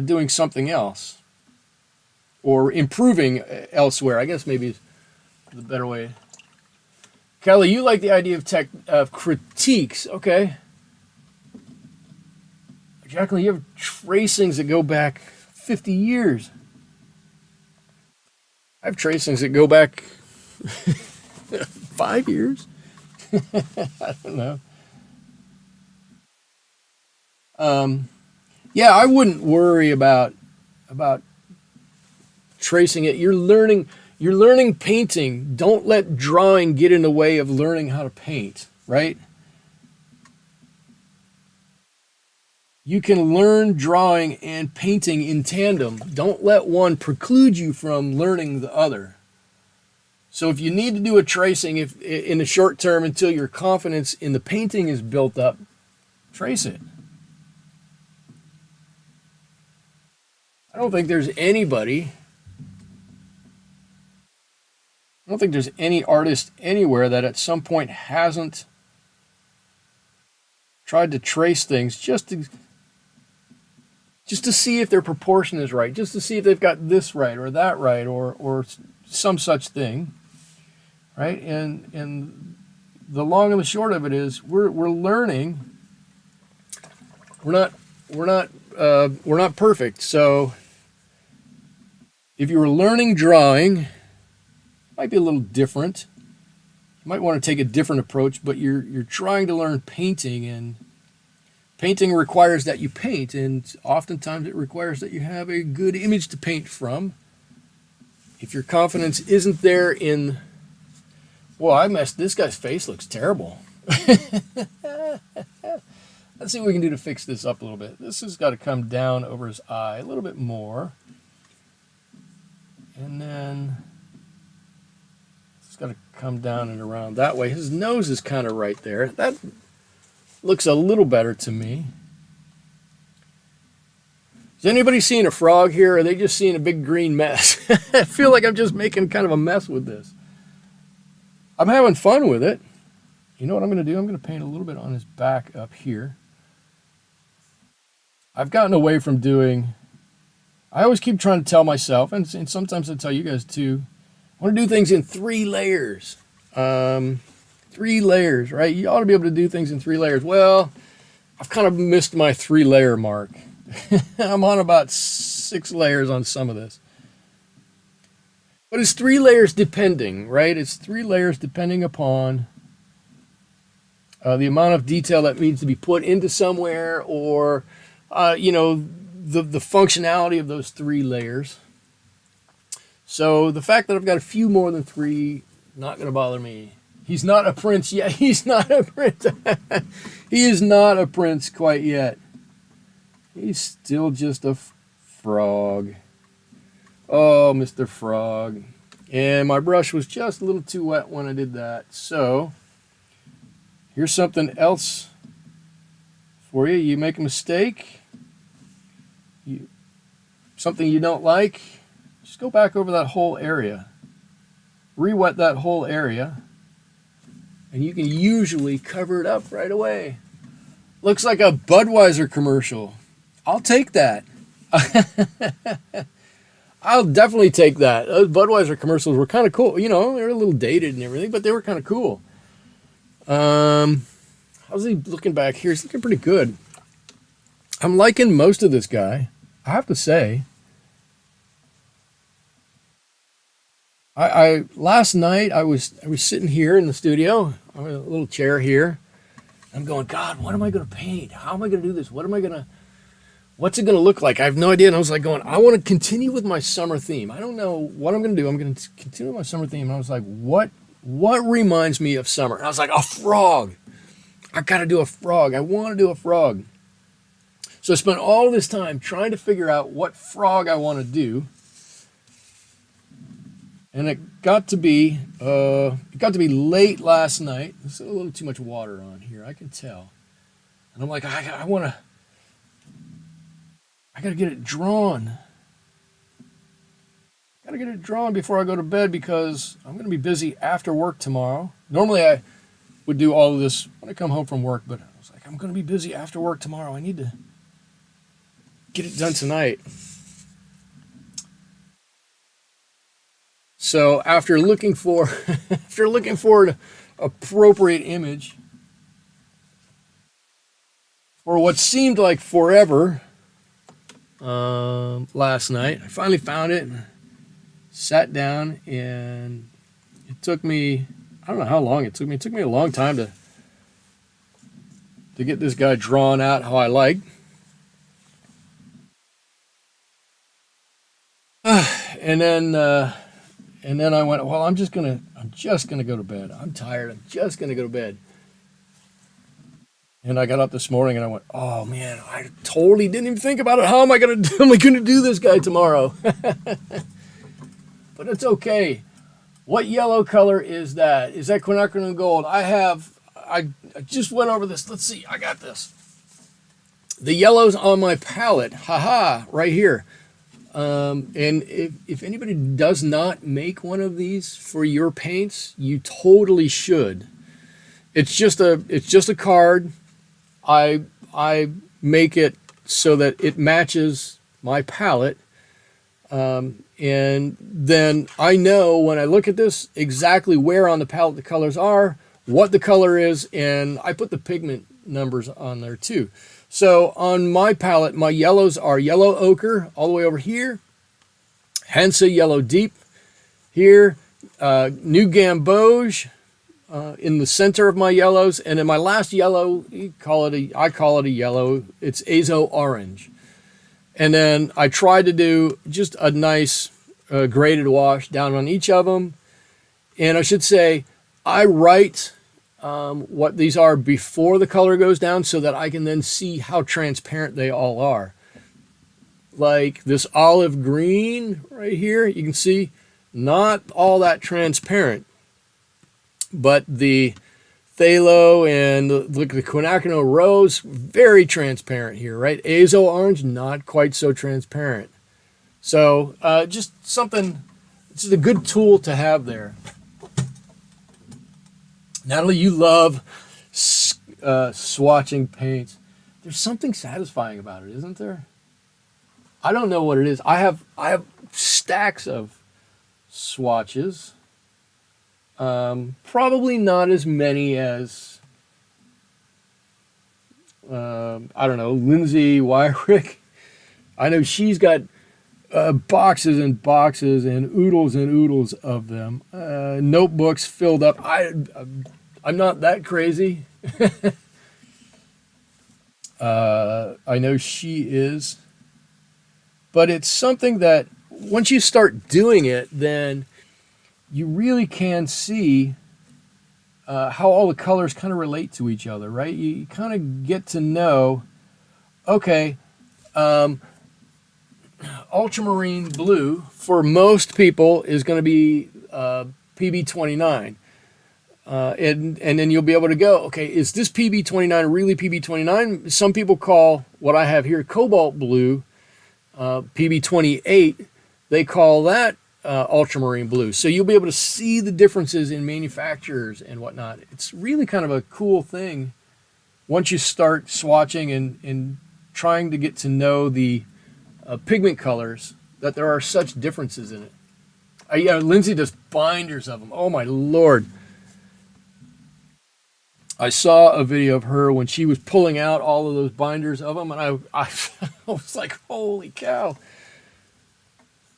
doing something else or improving elsewhere. I guess maybe is the better way. Kelly, you like the idea of critiques, okay? Jacqueline, you have tracings that go back 50 years. I have tracings that go back 5 years. I don't know. Yeah, I wouldn't worry about tracing it. You're learning painting. Don't let drawing get in the way of learning how to paint, right? You can learn drawing and painting in tandem. Don't let one preclude you from learning the other. So if you need to do a tracing in the short term until your confidence in the painting is built up, trace it. I don't think there's any artist anywhere that at some point hasn't tried to trace things just to see if their proportion is right, just to see if they've got this right or that right or some such thing, right? And the long and the short of it is we're learning. We're not perfect. So if you were learning drawing, it might be a little different. You might want to take a different approach, but you're trying to learn painting, and painting requires that you paint, and oftentimes it requires that you have a good image to paint from. If your confidence isn't there in, well, this guy's face looks terrible. Let's see what we can do to fix this up a little bit. This has got to come down over his eye a little bit more. And then it's got to come down and around that way. His nose is kind of right there. That looks a little better to me. Is anybody seeing a frog here, or are they just seeing a big green mess? I feel like I'm just making kind of a mess with this. I'm having fun with it. You know what I'm going to do? I'm going to paint a little bit on his back up here. I've gotten away from doing... I always keep trying to tell myself, and sometimes I tell you guys too, I want to do things in 3 layers. 3 layers, right? You ought to be able to do things in 3 layers. Well, I've kind of missed my 3-layer mark. I'm on about 6 layers on some of this. But it's 3 layers depending, right? It's 3 layers depending upon the amount of detail that needs to be put into somewhere, or, the functionality of those 3 layers. So the fact that I've got a few more than 3, not going to bother me. He's not a prince yet. He's not a prince. He is not a prince quite yet. He's still just a frog. Oh, Mr. Frog. And my brush was just a little too wet when I did that. So here's something else for you. You make a mistake, something you don't like, just go back over that whole area. Re-wet that whole area. And you can usually cover it up right away. Looks like a Budweiser commercial. I'll take that. I'll definitely take that. Those Budweiser commercials were kind of cool. You know, they're a little dated and everything, but they were kind of cool. How's he looking back here? He's looking pretty good. I'm liking most of this guy, I have to say. I last night I was sitting here in the studio, on a little chair here. I'm going, God, what am I going to paint? How am I going to do this? What's it going to look like? I have no idea. And I was like going, I want to continue with my summer theme. I don't know what I'm going to do. I'm going to continue with my summer theme. And I was like, what reminds me of summer? And I was like, a frog. I got to do a frog. I want to do a frog. So I spent all this time trying to figure out what frog I want to do. And it got to be late last night. There's a little too much water on here, I can tell. And I'm like, I got to get it drawn. Got to get it drawn before I go to bed because I'm going to be busy after work tomorrow. Normally I would do all of this when I come home from work, but I was like, I'm going to be busy after work tomorrow. I need to get it done tonight. So after looking for an appropriate image for what seemed like forever last night, I finally found it. Sat down, and it took me, I don't know how long it took me. It took me a long time to get this guy drawn out how I like. And then I went, well, I'm just gonna go to bed. I'm tired. I'm just gonna go to bed. And I got up this morning and I went, oh man, I totally didn't even think about it. How am I gonna do this guy tomorrow? But it's okay. What yellow color is that? Is that quinacridone gold? I just went over this. Let's see. I got this. The yellow's on my palette. Haha, right here. And if anybody does not make one of these for your paints, you totally should. It's just a card. I make it so that it matches my palette. And then I know when I look at this exactly where on the palette the colors are, what the color is, and I put the pigment numbers on there too. So on my palette, my yellows are yellow ochre all the way over here, Hansa yellow deep here, New Gamboge in the center of my yellows, and in my last yellow, I call it a yellow. It's Azo orange. And then I tried to do just a nice graded wash down on each of them. And I should say, I write what these are before the color goes down so that I can then see how transparent they all are. Like this olive green right here, you can see not all that transparent. But the phthalo and look at the quinacridone rose, very transparent here, right? Azo orange, not quite so transparent. So just something, this is a good tool to have there. Natalie, you love swatching paints. There's something satisfying about it, isn't there? I don't know what it is. I have stacks of swatches. Probably not as many as, I don't know, Lindsay Wyrick. I know she's got boxes and boxes and oodles of them. Notebooks filled up. I'm not that crazy. I know she is. But it's something that once you start doing it, then you really can see how all the colors kind of relate to each other, right? You kind of get to know, okay, ultramarine blue for most people is going to be PB29. And then you'll be able to go, okay, is this PB29 really PB29? Some people call what I have here cobalt blue PB28. They call that ultramarine blue. So you'll be able to see the differences in manufacturers and whatnot. It's really kind of a cool thing once you start swatching and trying to get to know the pigment colors that there are such differences in it. Yeah, Lindsay does binders of them. Oh my Lord. I saw a video of her when she was pulling out all of those binders of them, and I was like, holy cow.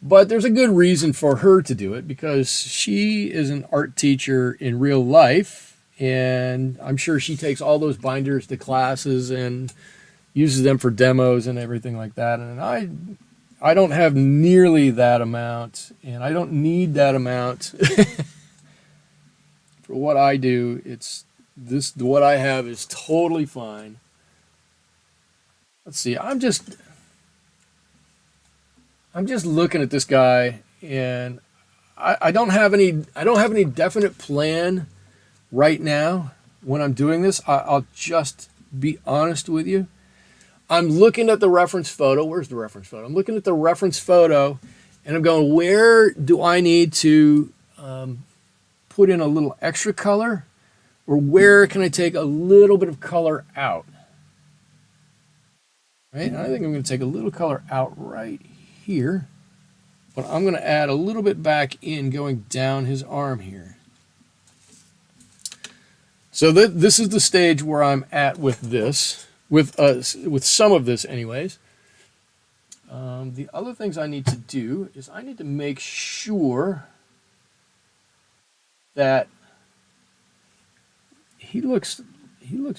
But there's a good reason for her to do it, because she is an art teacher in real life, and I'm sure she takes all those binders to classes and uses them for demos and everything like that. And I don't have nearly that amount, and I don't need that amount for what I do. What I have is totally fine. Let's see. I'm just looking at this guy, and I don't have any definite plan right now when I'm doing this. I'll just be honest with you. I'm looking at the reference photo. Where's the reference photo? I'm looking at the reference photo, and I'm going, where do I need to put in a little extra color, or where can I take a little bit of color out? Right? And I think I'm going to take a little color out right here, but I'm going to add a little bit back in going down his arm here. So this is the stage where I'm at with this, with some of this anyways. The other things I need to do is I need to make sure that he looks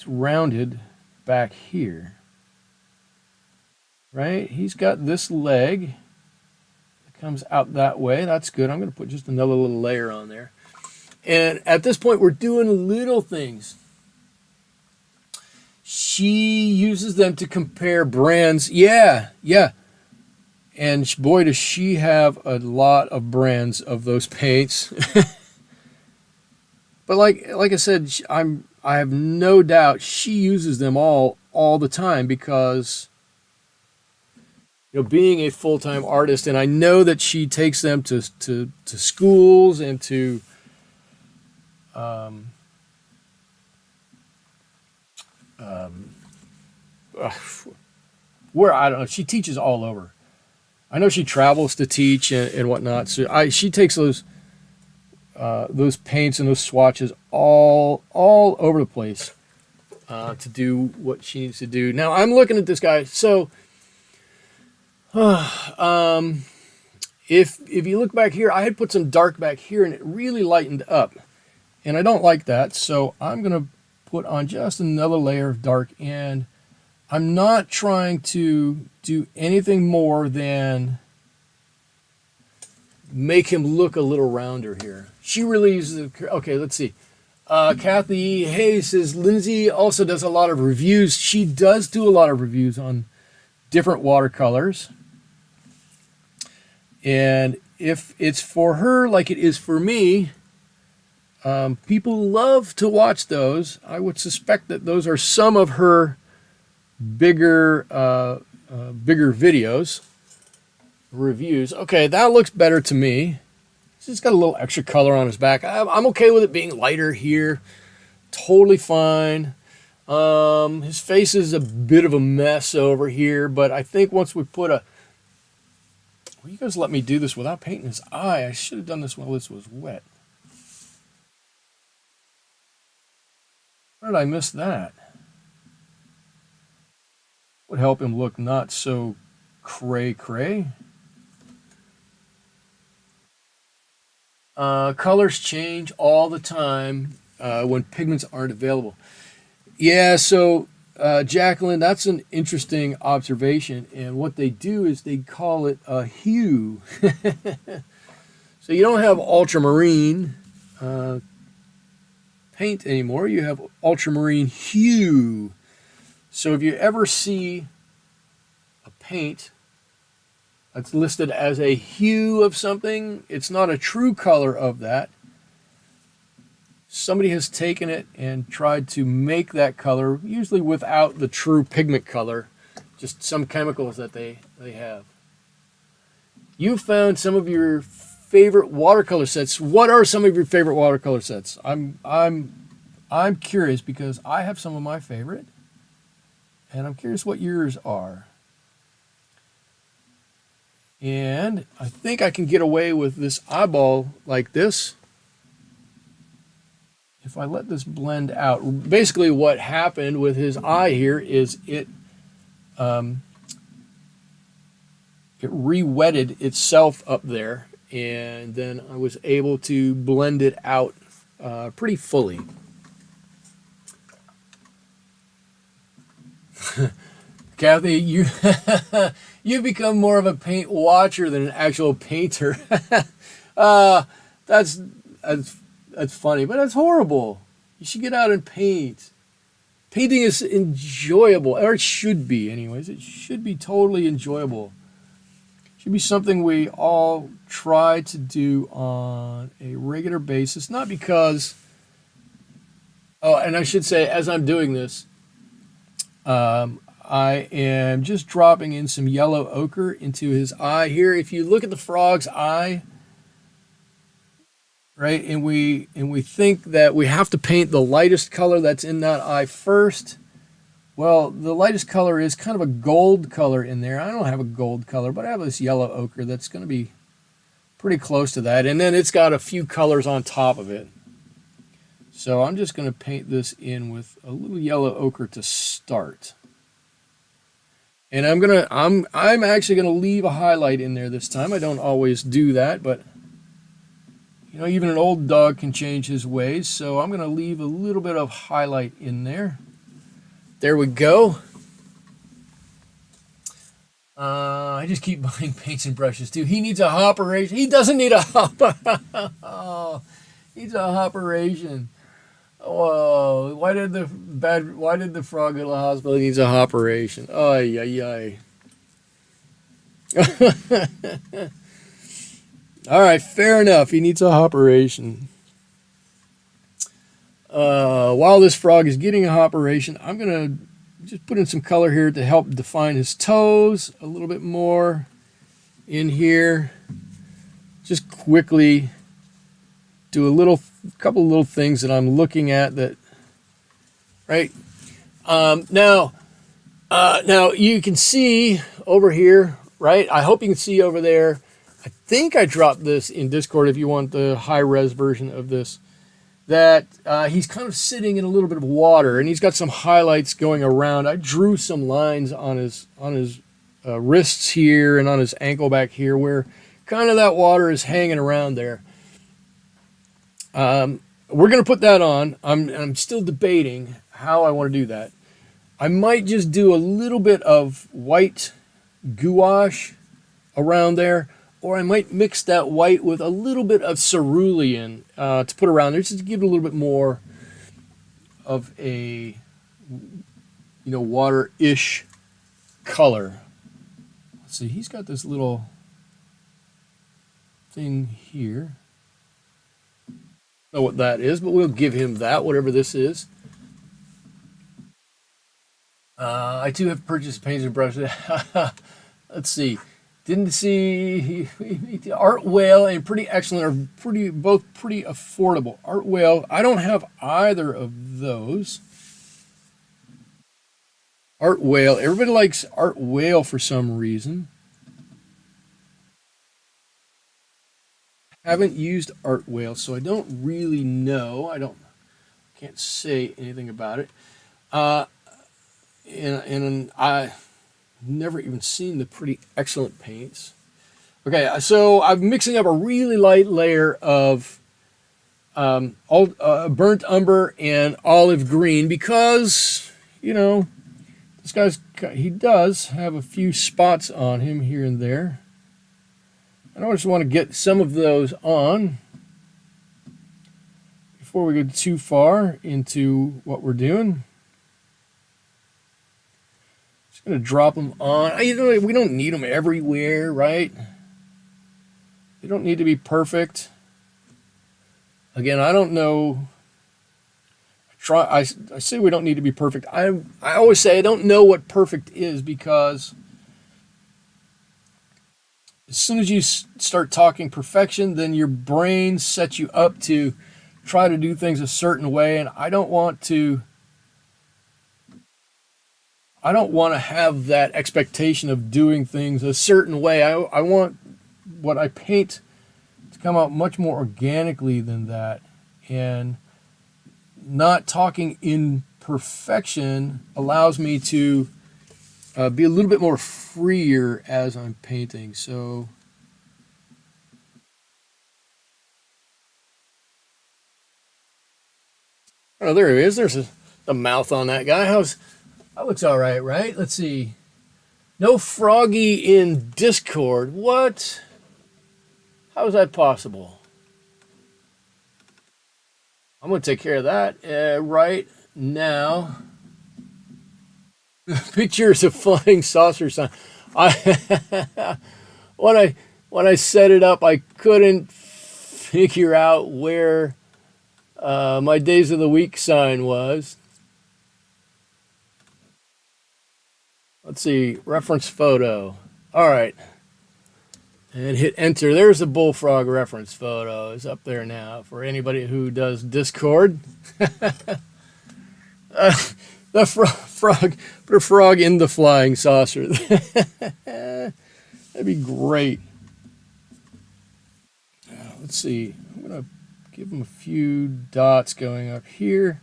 rounded back here. Right? He's got this leg that comes out that way. That's good. I'm going to put just another little layer on there. And at this point, we're doing little things. She uses them to compare brands. Yeah. And boy, does she have a lot of brands of those paints. But like I said, I have no doubt she uses them all the time, because being a full-time artist, and I know that she takes them to schools and to where, I don't know, she teaches all over. I know she travels to teach and whatnot. So she takes those paints and those swatches all over the place to do what she needs to do. Now I'm looking at this guy. So if you look back here, I had put some dark back here, and it really lightened up, and I don't like that. So I'm gonna put on just another layer of dark, and I'm not trying to do anything more than make him look a little rounder here. She really uses it. Okay, let's see. Kathy Hayes says Lindsay also does a lot of reviews. She does do a lot of reviews on different watercolors. And if it's for her like it is for me, people love to watch those. I would suspect that those are some of her bigger videos, reviews. Okay, that looks better to me. He's got a little extra color on his back. I'm okay with it being lighter here. Totally fine. His face is a bit of a mess over here, but I think once we put a... Well, you guys let me do this without painting his eye. I should have done this while this was wet. Where did I miss that? Would help him look not so cray-cray. Colors change all the time when pigments aren't available. Yeah, so Jacqueline, that's an interesting observation. And what they do is they call it a hue. So you don't have ultramarine paint anymore. You have ultramarine hue. So if you ever see a paint that's listed as a hue of something, it's not a true color of that. Somebody has taken it and tried to make that color, usually without the true pigment color, just some chemicals that they have. You found some of your favorite watercolor sets. What are some of your favorite watercolor sets? I'm curious, because I have some of my favorite, and I'm curious what yours are. And I think I can get away with this eyeball like this if I let this blend out. Basically what happened with his eye here is it re-wetted itself up there, and then I was able to blend it out pretty fully. Kathy, you you've become more of a paint watcher than an actual painter. uh, that's that's funny, but that's horrible. You should get out and paint. Painting is enjoyable, or it should be, anyways. It should be totally enjoyable. It should be something we all try to do on a regular basis. Not because, oh, and I should say, as I'm doing this, I am just dropping in some yellow ochre into his eye here. If you look at the frog's eye, right, and we think that we have to paint the lightest color that's in that eye first. Well, the lightest color is kind of a gold color in there. I don't have a gold color, but I have this yellow ochre that's going to be pretty close to that. And then it's got a few colors on top of it. So I'm just going to paint this in with a little yellow ochre to start. And I'm actually going to leave a highlight in there this time. I don't always do that, but you know, even an old dog can change his ways. So I'm going to leave a little bit of highlight in there. There we go. I just keep buying paints and brushes too. He needs a operation. He doesn't need a oh, he needs a operation. Whoa! Why did the frog go to the hospital? He needs a operation. Ay ay ay. All right, fair enough. He needs a operation. While this frog is getting a operation, I'm gonna just put in some color here to help define his toes a little bit more in here. Just quickly do a couple of little things that I'm looking at that, right? Now you can see over here, right? I hope you can see over there. I think I dropped this in Discord if you want the high-res version of this, that he's kind of sitting in a little bit of water, and he's got some highlights going around. I drew some lines on his wrists here and on his ankle back here where kind of that water is hanging around there. We're going to put that on. I'm still debating how I want to do that. I might just do a little bit of white gouache around there, or I might mix that white with a little bit of cerulean to put around there, just to give it a little bit more of a, you know, water-ish color. Let's see, he's got this little thing here. I don't know what that is, but we'll give him that, whatever this is. I too have purchased paints and brushes. Let's see. Didn't see Art Whale and Pretty Excellent are both pretty affordable. Art Whale, I don't have either of those. Art Whale, everybody likes Art Whale for some reason. Haven't used Art Whale, so I don't really know. Can't say anything about it. And I never even seen the Pretty Excellent paints. Okay, so I'm mixing up a really light layer of burnt umber and olive green because, you know, he does have a few spots on him here and there. And I just want to get some of those on before we go too far into what we're doing. Just going to drop them on. You know, we don't need them everywhere, right? They don't need to be perfect. Again, I don't know. I say we don't need to be perfect. I always say I don't know what perfect is, because as soon as you start talking perfection, then your brain sets you up to try to do things a certain way, and I don't want to I don't want to have that expectation of doing things a certain way. I want what I paint to come out much more organically than that. And not talking in perfection allows me to be a little bit more freer as I'm painting. So oh, there he is. There's the mouth on that guy. That looks all right, right? Let's see. No Froggy in Discord. What? How is that possible? I'm going to take care of that right now. Pictures of flying saucer sign. When I set it up, I couldn't figure out where my days of the week sign was. Let's see, reference photo. All right. And hit enter. There's the Bullfrog reference photo. It's up there now for anybody who does Discord. The frog, put a frog in the flying saucer. That'd be great. Let's see. I'm going to give him a few dots going up here.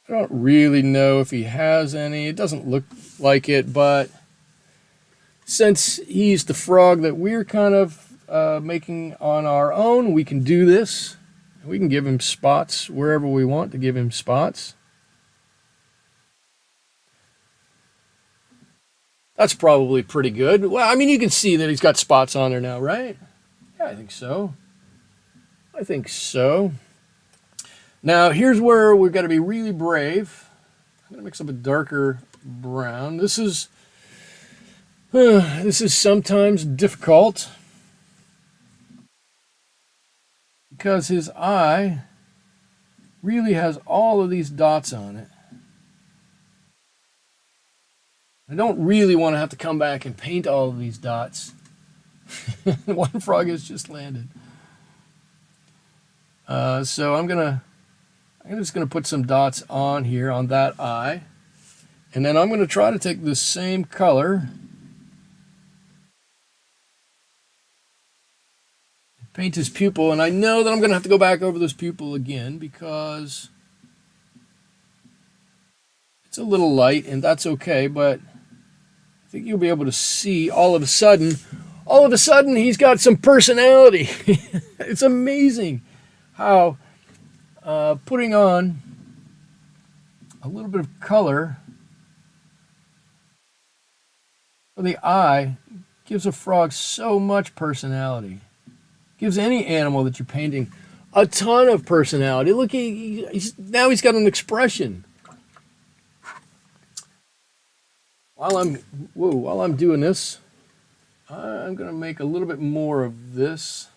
I don't really know if he has any. It doesn't look like it, but since he's the frog that we're kind of making on our own, we can do this. We can give him spots wherever we want to give him spots. That's probably pretty good. Well, I mean, you can see that he's got spots on there now, right? Yeah, I think so. I think so. Now, here's where we've got to be really brave. I'm going to mix up a darker brown. This is sometimes difficult because his eye really has all of these dots on it. I don't really want to have to come back and paint all of these dots. One frog has just landed. So I'm just gonna put some dots on here on that eye, and then I'm gonna try to take the same color, paint his pupil, and I know that I'm gonna have to go back over this pupil again because it's a little light, and that's okay, but I think you'll be able to see all of a sudden he's got some personality. It's amazing how putting on a little bit of color for the eye gives a frog so much personality. Gives any animal that you're painting a ton of personality. Look, now he's got an expression. While I'm doing this, I'm going to make a little bit more of this.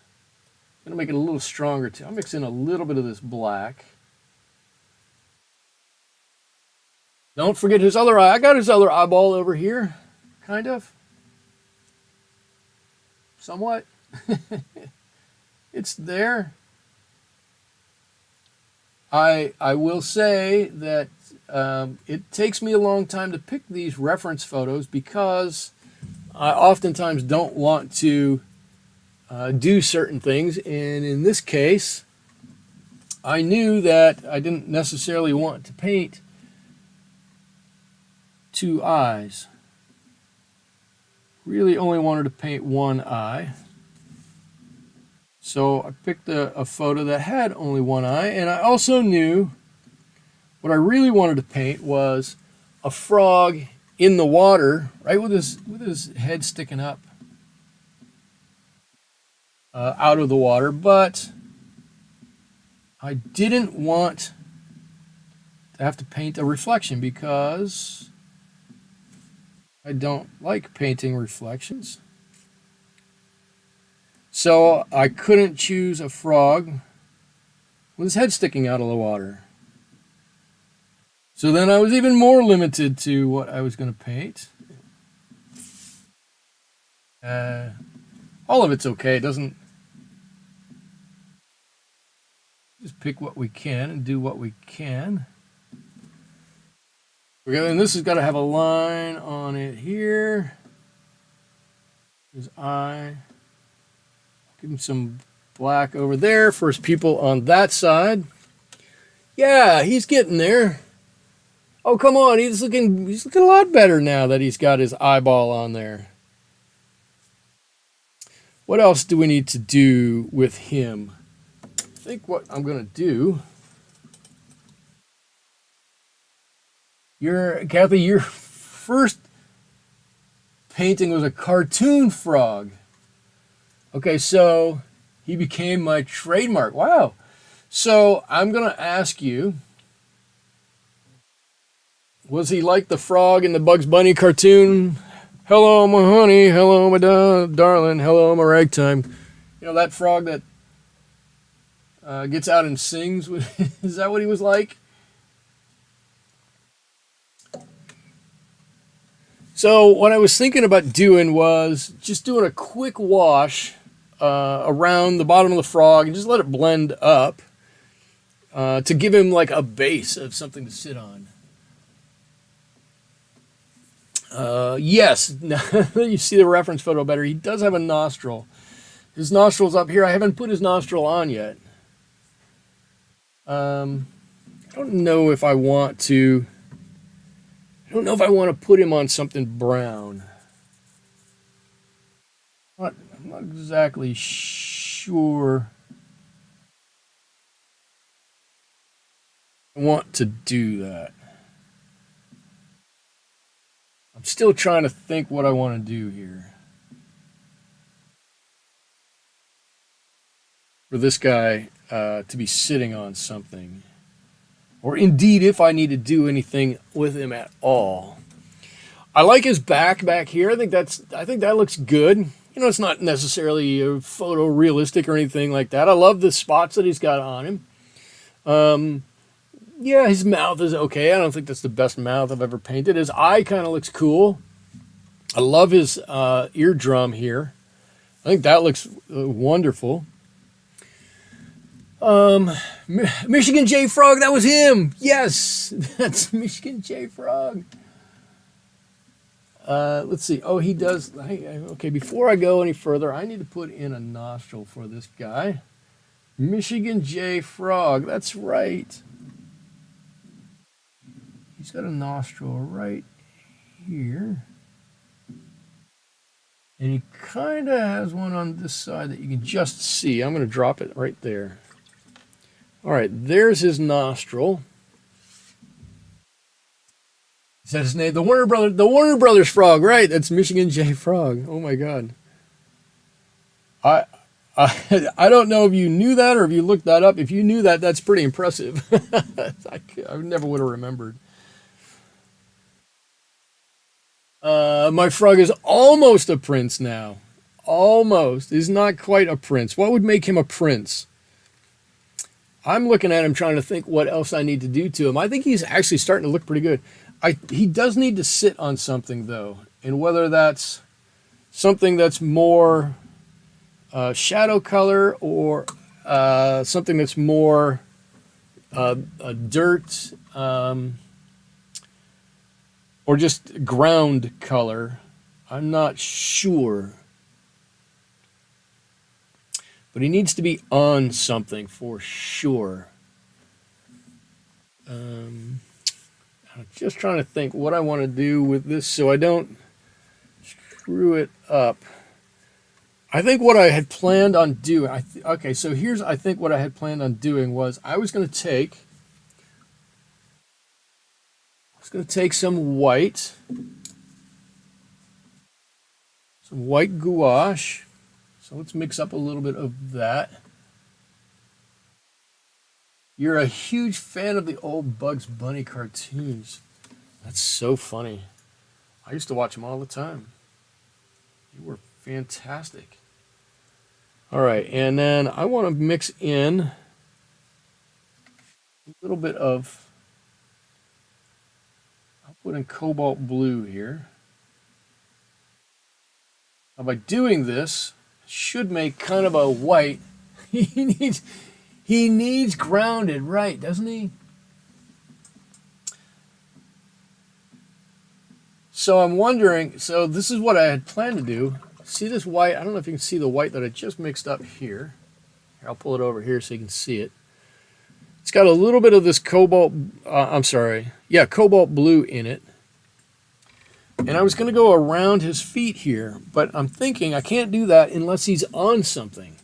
I'm going to make it a little stronger too. I'll mix in a little bit of this black. Don't forget his other eye. I got his other eyeball over here, kind of. Somewhat. It's there. I will say that it takes me a long time to pick these reference photos because I oftentimes don't want to do certain things. And in this case, I knew that I didn't necessarily want to paint two eyes. Really only wanted to paint one eye. So I picked a photo that had only one eye, and I also knew what I really wanted to paint was a frog in the water, right, with his head sticking up out of the water, but I didn't want to have to paint a reflection because I don't like painting reflections. So I couldn't choose a frog with his head sticking out of the water. So then I was even more limited to what I was going to paint. All of it's okay. It doesn't. Just pick what we can and do what we can. Okay, and this has got to have a line on it here. His eye. Give him some black over there for his pupil on that side. Yeah, he's getting there. Oh, come on. He's looking a lot better now that he's got his eyeball on there. What else do we need to do with him? I think what I'm going to do. Kathy, your first painting was a cartoon frog. Okay, so he became my trademark. Wow. So I'm going to ask you, was he like the frog in the Bugs Bunny cartoon? Hello, my honey. Hello, my darling. Hello, my ragtime. You know, that frog that gets out and sings? Is that what he was like? So what I was thinking about doing was just doing a quick wash around the bottom of the frog and just let it blend up to give him like a base of something to sit on. Yes, now that you see the reference photo better, he does have a nostril. His nostril's up here. I haven't put his nostril on yet. I don't know if I want to. I don't know if I want to put him on something brown. I'm not exactly sure I want to do that. I'm still trying to think what I want to do here. For this guy to be sitting on something. Or indeed, if I need to do anything with him at all. I like his back here. I think that looks good. You know, it's not necessarily photorealistic or anything like that. I love the spots that he's got on him. Yeah, his mouth is okay. I don't think that's the best mouth I've ever painted. His eye kind of looks cool. I love his eardrum here. I think that looks wonderful. Michigan J Frog, that was him. Yes, that's Michigan J Frog. Let's see. Oh, he does. Okay, before I go any further, I need to put in a nostril for this guy. Michigan J Frog, that's right. He's got a nostril right here. And he kind of has one on this side that you can just see. I'm going to drop it right there. All right, there's his nostril. Is that his name? The Warner Brothers frog, right? That's Michigan J Frog. Oh my God. I don't know if you knew that or if you looked that up. If you knew that, that's pretty impressive. I never would have remembered. My frog is almost a prince now. Almost. He's not quite a prince. What would make him a prince? I'm looking at him trying to think what else I need to do to him. I think he's actually starting to look pretty good. He does need to sit on something, though. And whether that's something that's more shadow color or something that's more dirt or just ground color, I'm not sure. But he needs to be on something for sure. I'm just trying to think what I want to do with this so I don't screw it up. I think what I had planned on doing, okay, so here's, I think what I had planned on doing was I was going to take some white gouache. So let's mix up a little bit of that. You're a huge fan of the old Bugs Bunny cartoons. That's so funny. I used to watch them all the time. You were fantastic. All right, and then I want to mix in a little bit of, I'll put in cobalt blue here. Now by doing this, should make kind of a white. He needs grounded, right, doesn't he? So I'm wondering, so this is what I had planned to do. See this white? I don't know if you can see the white that I just mixed up here. I'll pull it over here so you can see it. It's got a little bit of this cobalt, cobalt blue in it. And I was going to go around his feet here, but I'm thinking I can't do that unless he's on something,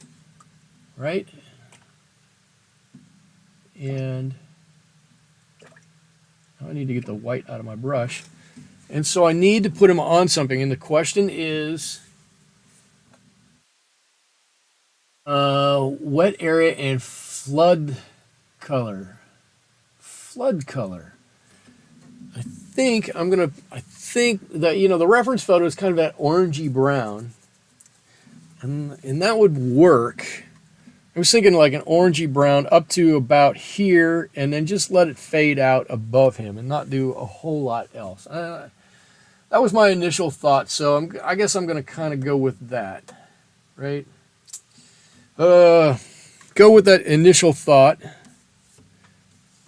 right? And I need to get the white out of my brush. And so I need to put him on something. And the question is wet area and flood color. Flood color. I think that, the reference photo is kind of that orangey brown. And that would work. I was thinking like an orangey brown up to about here, and then just let it fade out above him and not do a whole lot else. That was my initial thought, so I guess I'm going to kind of go with that, right? Go with that initial thought,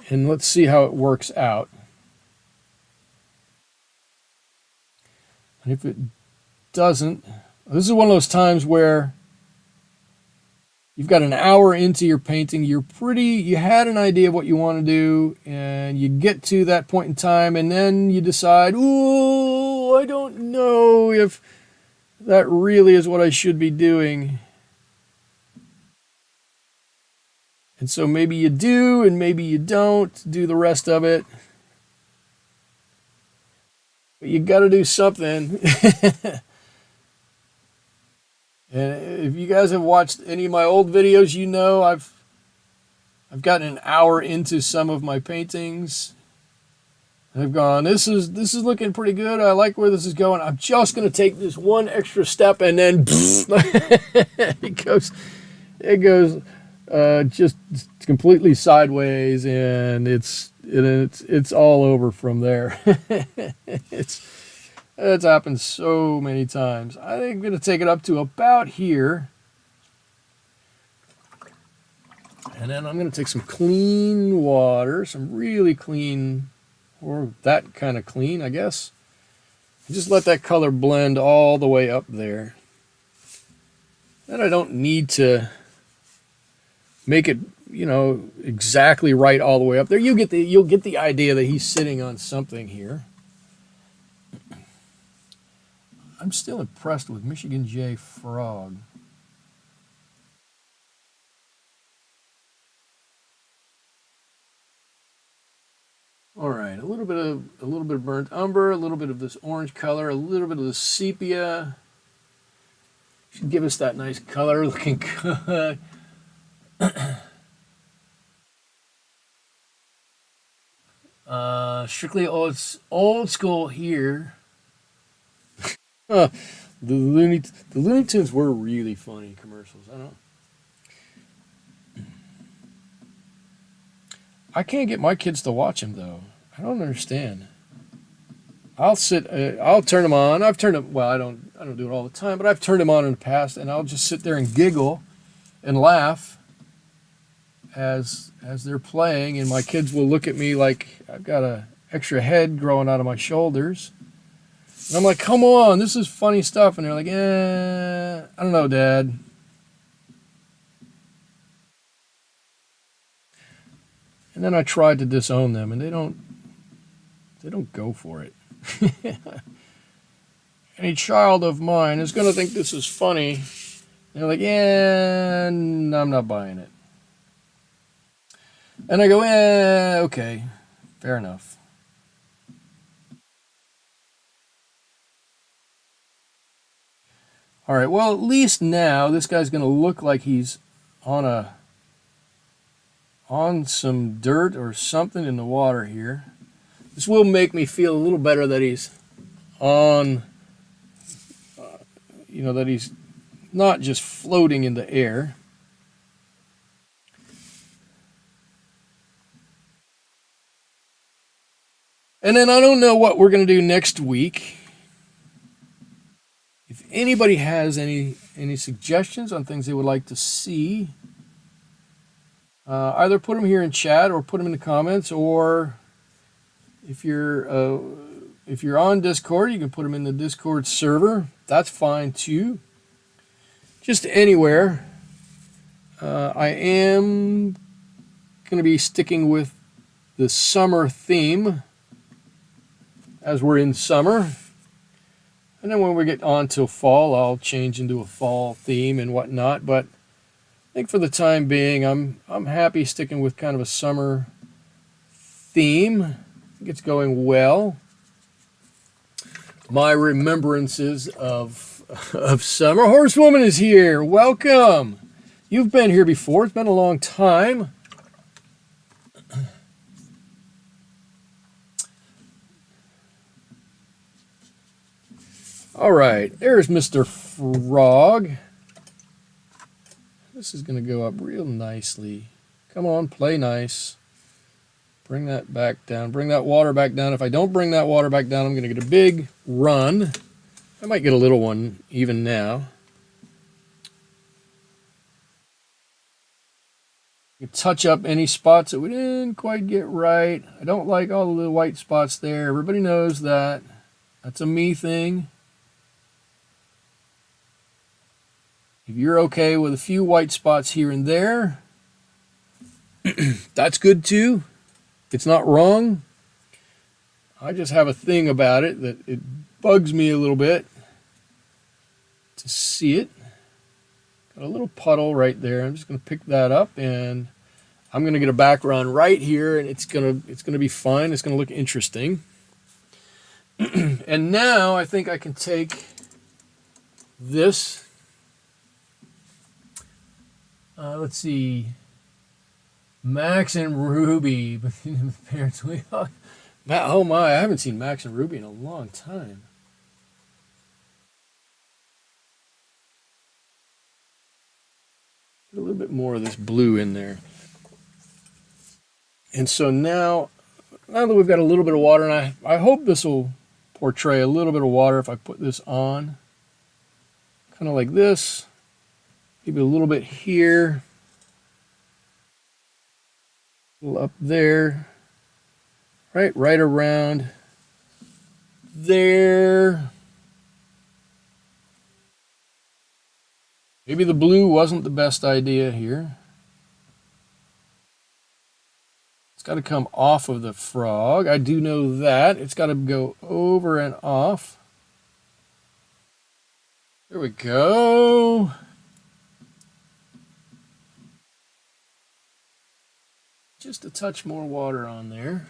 and let's see how it works out. And if it doesn't, this is one of those times where you've got an hour into your painting, you had an idea of what you want to do, and you get to that point in time, and then you decide, ooh, I don't know if that really is what I should be doing. And so maybe you do, and maybe you don't do the rest of it. But you got to do something. And if you guys have watched any of my old videos, you know I've gotten an hour into some of my paintings. And I've gone, this is looking pretty good. I like where this is going. I'm just going to take this one extra step, and then it goes just completely sideways, and it's all over from there. It's happened so many times. I think I'm going to take it up to about here. And then I'm going to take some clean water, some really clean, or that kind of clean, I guess. And just let that color blend all the way up there. And I don't need to make it, exactly right all the way up there. You'll get the idea that he's sitting on something here. I'm still impressed with Michigan J Frog. All right, a little bit of burnt umber, a little bit of this orange color, a little bit of the sepia. Should give us that nice color looking good. Strictly old school here. The Looney Tunes were really funny commercials. I can't get my kids to watch them though. I don't understand. I'll turn them on. I've turned them. Well, I don't do it all the time, but I've turned them on in the past, and I'll just sit there and giggle and laugh as they're playing, and my kids will look at me like I've got an extra head growing out of my shoulders. And I'm like, come on, this is funny stuff. And they're like, I don't know, Dad. And then I tried to disown them, and they don't go for it. Any child of mine is going to think this is funny. And they're like, I'm not buying it. And I go, okay, fair enough. All right, well, at least now this guy's going to look like he's on some dirt or something in the water here. This will make me feel a little better that he's on, that he's not just floating in the air. And then I don't know what we're going to do next week. If anybody has any suggestions on things they would like to see, either put them here in chat or put them in the comments, or if you're if you're on Discord, you can put them in the Discord server. That's fine too. Just anywhere. I am going to be sticking with the summer theme as we're in summer. And then when we get on till fall, I'll change into a fall theme and whatnot. But I think for the time being, I'm happy sticking with kind of a summer theme. I think it's going well. My remembrances of summer. Horsewoman is here. Welcome. You've been here before. It's been a long time. All right, there's Mr. Frog. This is going to go up real nicely. Come on, play nice. Bring that back down. Bring that water back down. If I don't bring that water back down, I'm going to get a big run. I might get a little one even now. You touch up any spots that we didn't quite get right. I don't like all the little white spots there. Everybody knows that. That's a me thing. If you're okay with a few white spots here and there, that's good too. It's not wrong. I just have a thing about it that it bugs me a little bit to see it. Got a little puddle right there. I'm just going to pick that up, and I'm going to get a background right here, and it's going to be fine. It's going to look interesting. And now I think I can take this. Let's see. Max and Ruby. Parents, oh my, I haven't seen Max and Ruby in a long time. Get a little bit more of this blue in there. And so now that we've got a little bit of water, and I hope this will portray a little bit of water if I put this on. Kind of like this. Maybe a little bit here. A little up there. Right around there. Maybe the blue wasn't the best idea here. It's got to come off of the frog. I do know that. It's got to go over and off. There we go. Just a touch more water on there.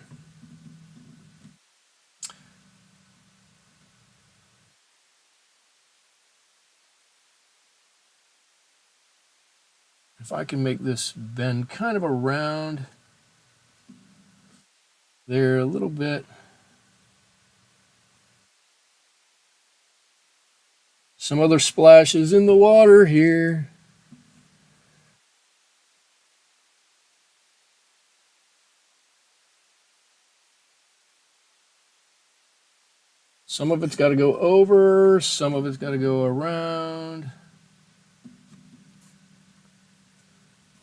If I can make this bend kind of around there a little bit. Some other splashes in the water here. Some of it's got to go over, some of it's got to go around.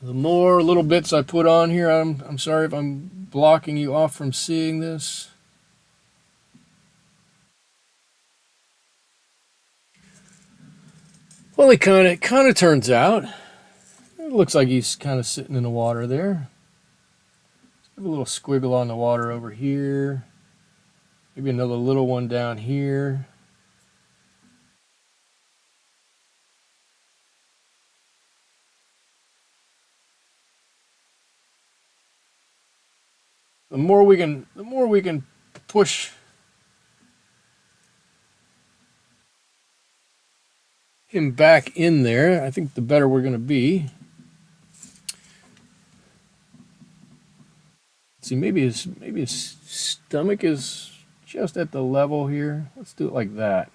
The more little bits I put on here, I'm sorry if I'm blocking you off from seeing this. Well, it kind of turns out. It looks like he's kind of sitting in the water there. Let's give a little squiggle on the water over here. Maybe another little one down here. The more we can push him back in there, I think the better we're going to be. Let's see, maybe his stomach is just at the level here. Let's do it like that.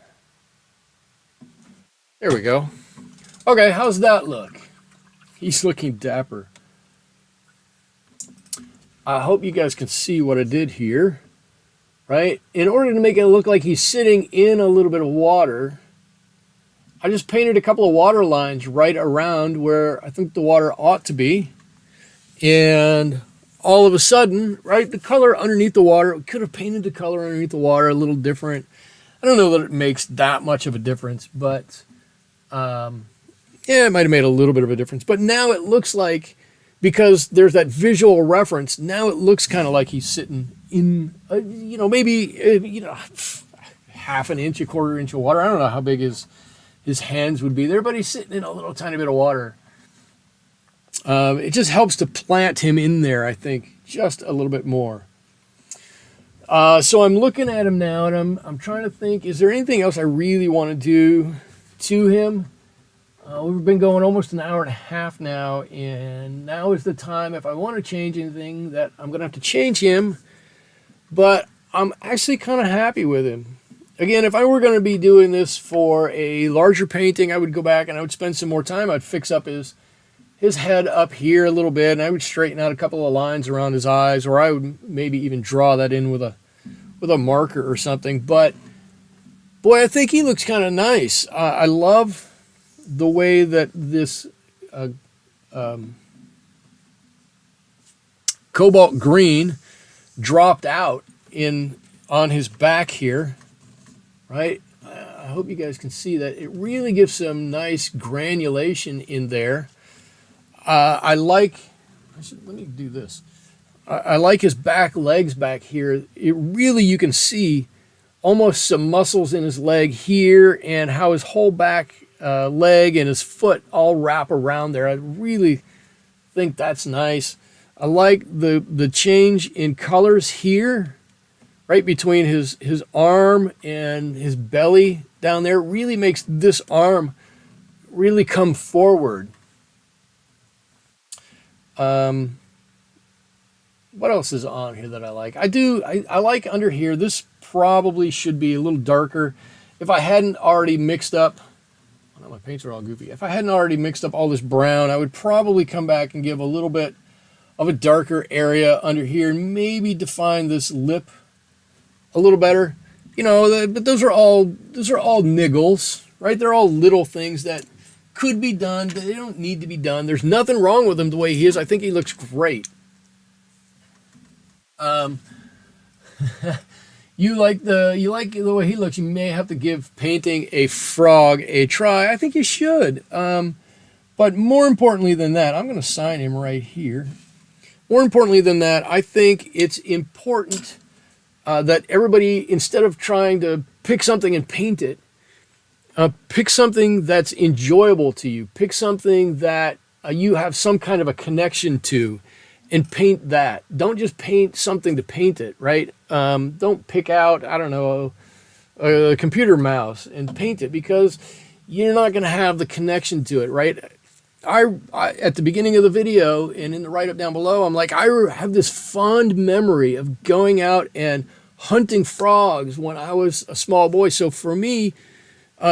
There we go. Okay, how's that look? He's looking dapper. I hope you guys can see what I did here, right? In order to make it look like he's sitting in a little bit of water, I just painted a couple of water lines right around where I think the water ought to be. And all of a sudden, right, the color underneath the water, we could have painted the color underneath the water a little different. I don't know that it makes that much of a difference, but yeah, it might have made a little bit of a difference. But now it looks like, because there's that visual reference, now it looks kind of like he's sitting in, you know, maybe, you know, half an inch, a quarter inch of water. I don't know how big his hands would be there, but he's sitting in a little tiny bit of water. It just helps to plant him in there, I think, just a little bit more. So I'm looking at him now, and I'm trying to think, is there anything else I really want to do to him? We've been going almost an hour and a half now, and now is the time, if I want to change anything, that I'm going to have to change him, but I'm actually kind of happy with him. Again, if I were going to be doing this for a larger painting, I would go back and I would spend some more time. I'd fix up his head up here a little bit, and I would straighten out a couple of lines around his eyes, or I would maybe even draw that in with a marker or something. But boy, I think he looks kind of nice. I love the way that this cobalt green dropped out on his back here, right? I hope you guys can see that. It really gives some nice granulation in there. Let me do this. I like his back legs back here. It really, you can see almost some muscles in his leg here, and how his whole back leg and his foot all wrap around there. I really think that's nice. I like the change in colors here, right between his arm and his belly down there. It really makes this arm really come forward. What else is on here that I like? I like under here, this probably should be a little darker. If I hadn't already mixed up, oh, my paints are all goofy. If I hadn't already mixed up all this brown, I would probably come back and give a little bit of a darker area under here, and maybe define this lip a little better. You know, but those are all niggles, right? They're all little things that could be done, but they don't need to be done. There's nothing wrong with him the way he is. I think he looks great. You like the way he looks. You may have to give painting a frog a try. I think you should. But more importantly than that, I'm going to sign him right here. More importantly than that, I think it's important that everybody, instead of trying to pick something and paint it, pick something that's enjoyable to you. Pick something that you have some kind of a connection to, and paint that. Don't just paint something to paint it, right? Don't pick out, I don't know, a computer mouse and paint it, because you're not going to have the connection to it, right? I at the beginning of the video and in the write-up down below, I'm like, I have this fond memory of going out and hunting frogs when I was a small boy. So for me,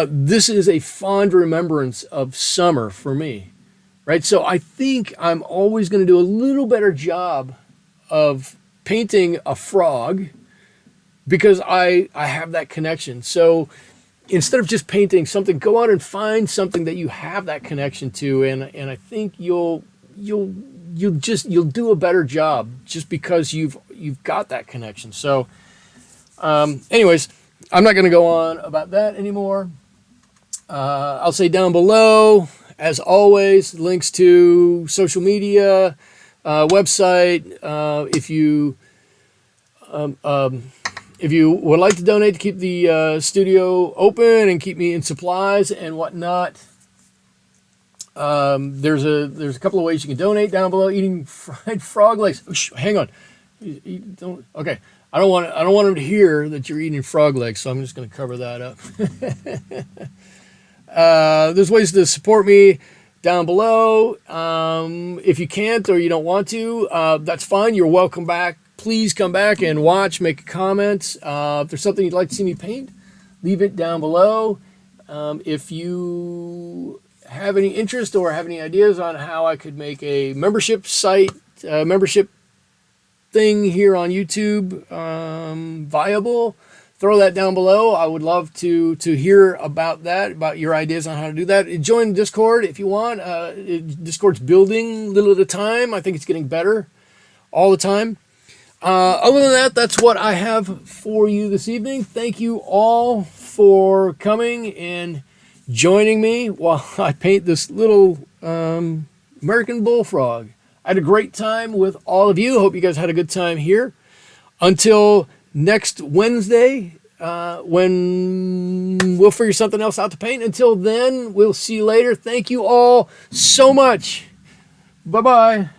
this is a fond remembrance of summer for me, right? So I think I'm always going to do a little better job of painting a frog because I have that connection. So instead of just painting something, go out and find something that you have that connection to, and I think you'll do a better job just because you've got that connection. So anyways, I'm not going to go on about that anymore. I'll say down below, as always, links to social media, website. If you would like to donate to keep the studio open and keep me in supplies and whatnot, there's a couple of ways you can donate down below. Eating fried frog legs. Oh, hang on. Okay. I don't want them to hear that you're eating frog legs, so I'm just going to cover that up. There's ways to support me down below. If you can't or you don't want to, that's fine. You're welcome back. Please come back and watch, make a comment. If there's something you'd like to see me paint, leave it down below. If you have any interest or have any ideas on how I could make a membership site, membership thing here on YouTube viable, throw that down below. I would love to hear about that, about your ideas on how to do that. Join Discord if you want. Discord's building a little at a time. I think it's getting better all the time. Other than that, that's what I have for you this evening. Thank you all for coming and joining me while I paint this little American Bullfrog. I had a great time with all of you. Hope you guys had a good time here. Until next Wednesday, when we'll figure something else out to paint. Until then, we'll see you later. Thank you all so much. Bye-bye.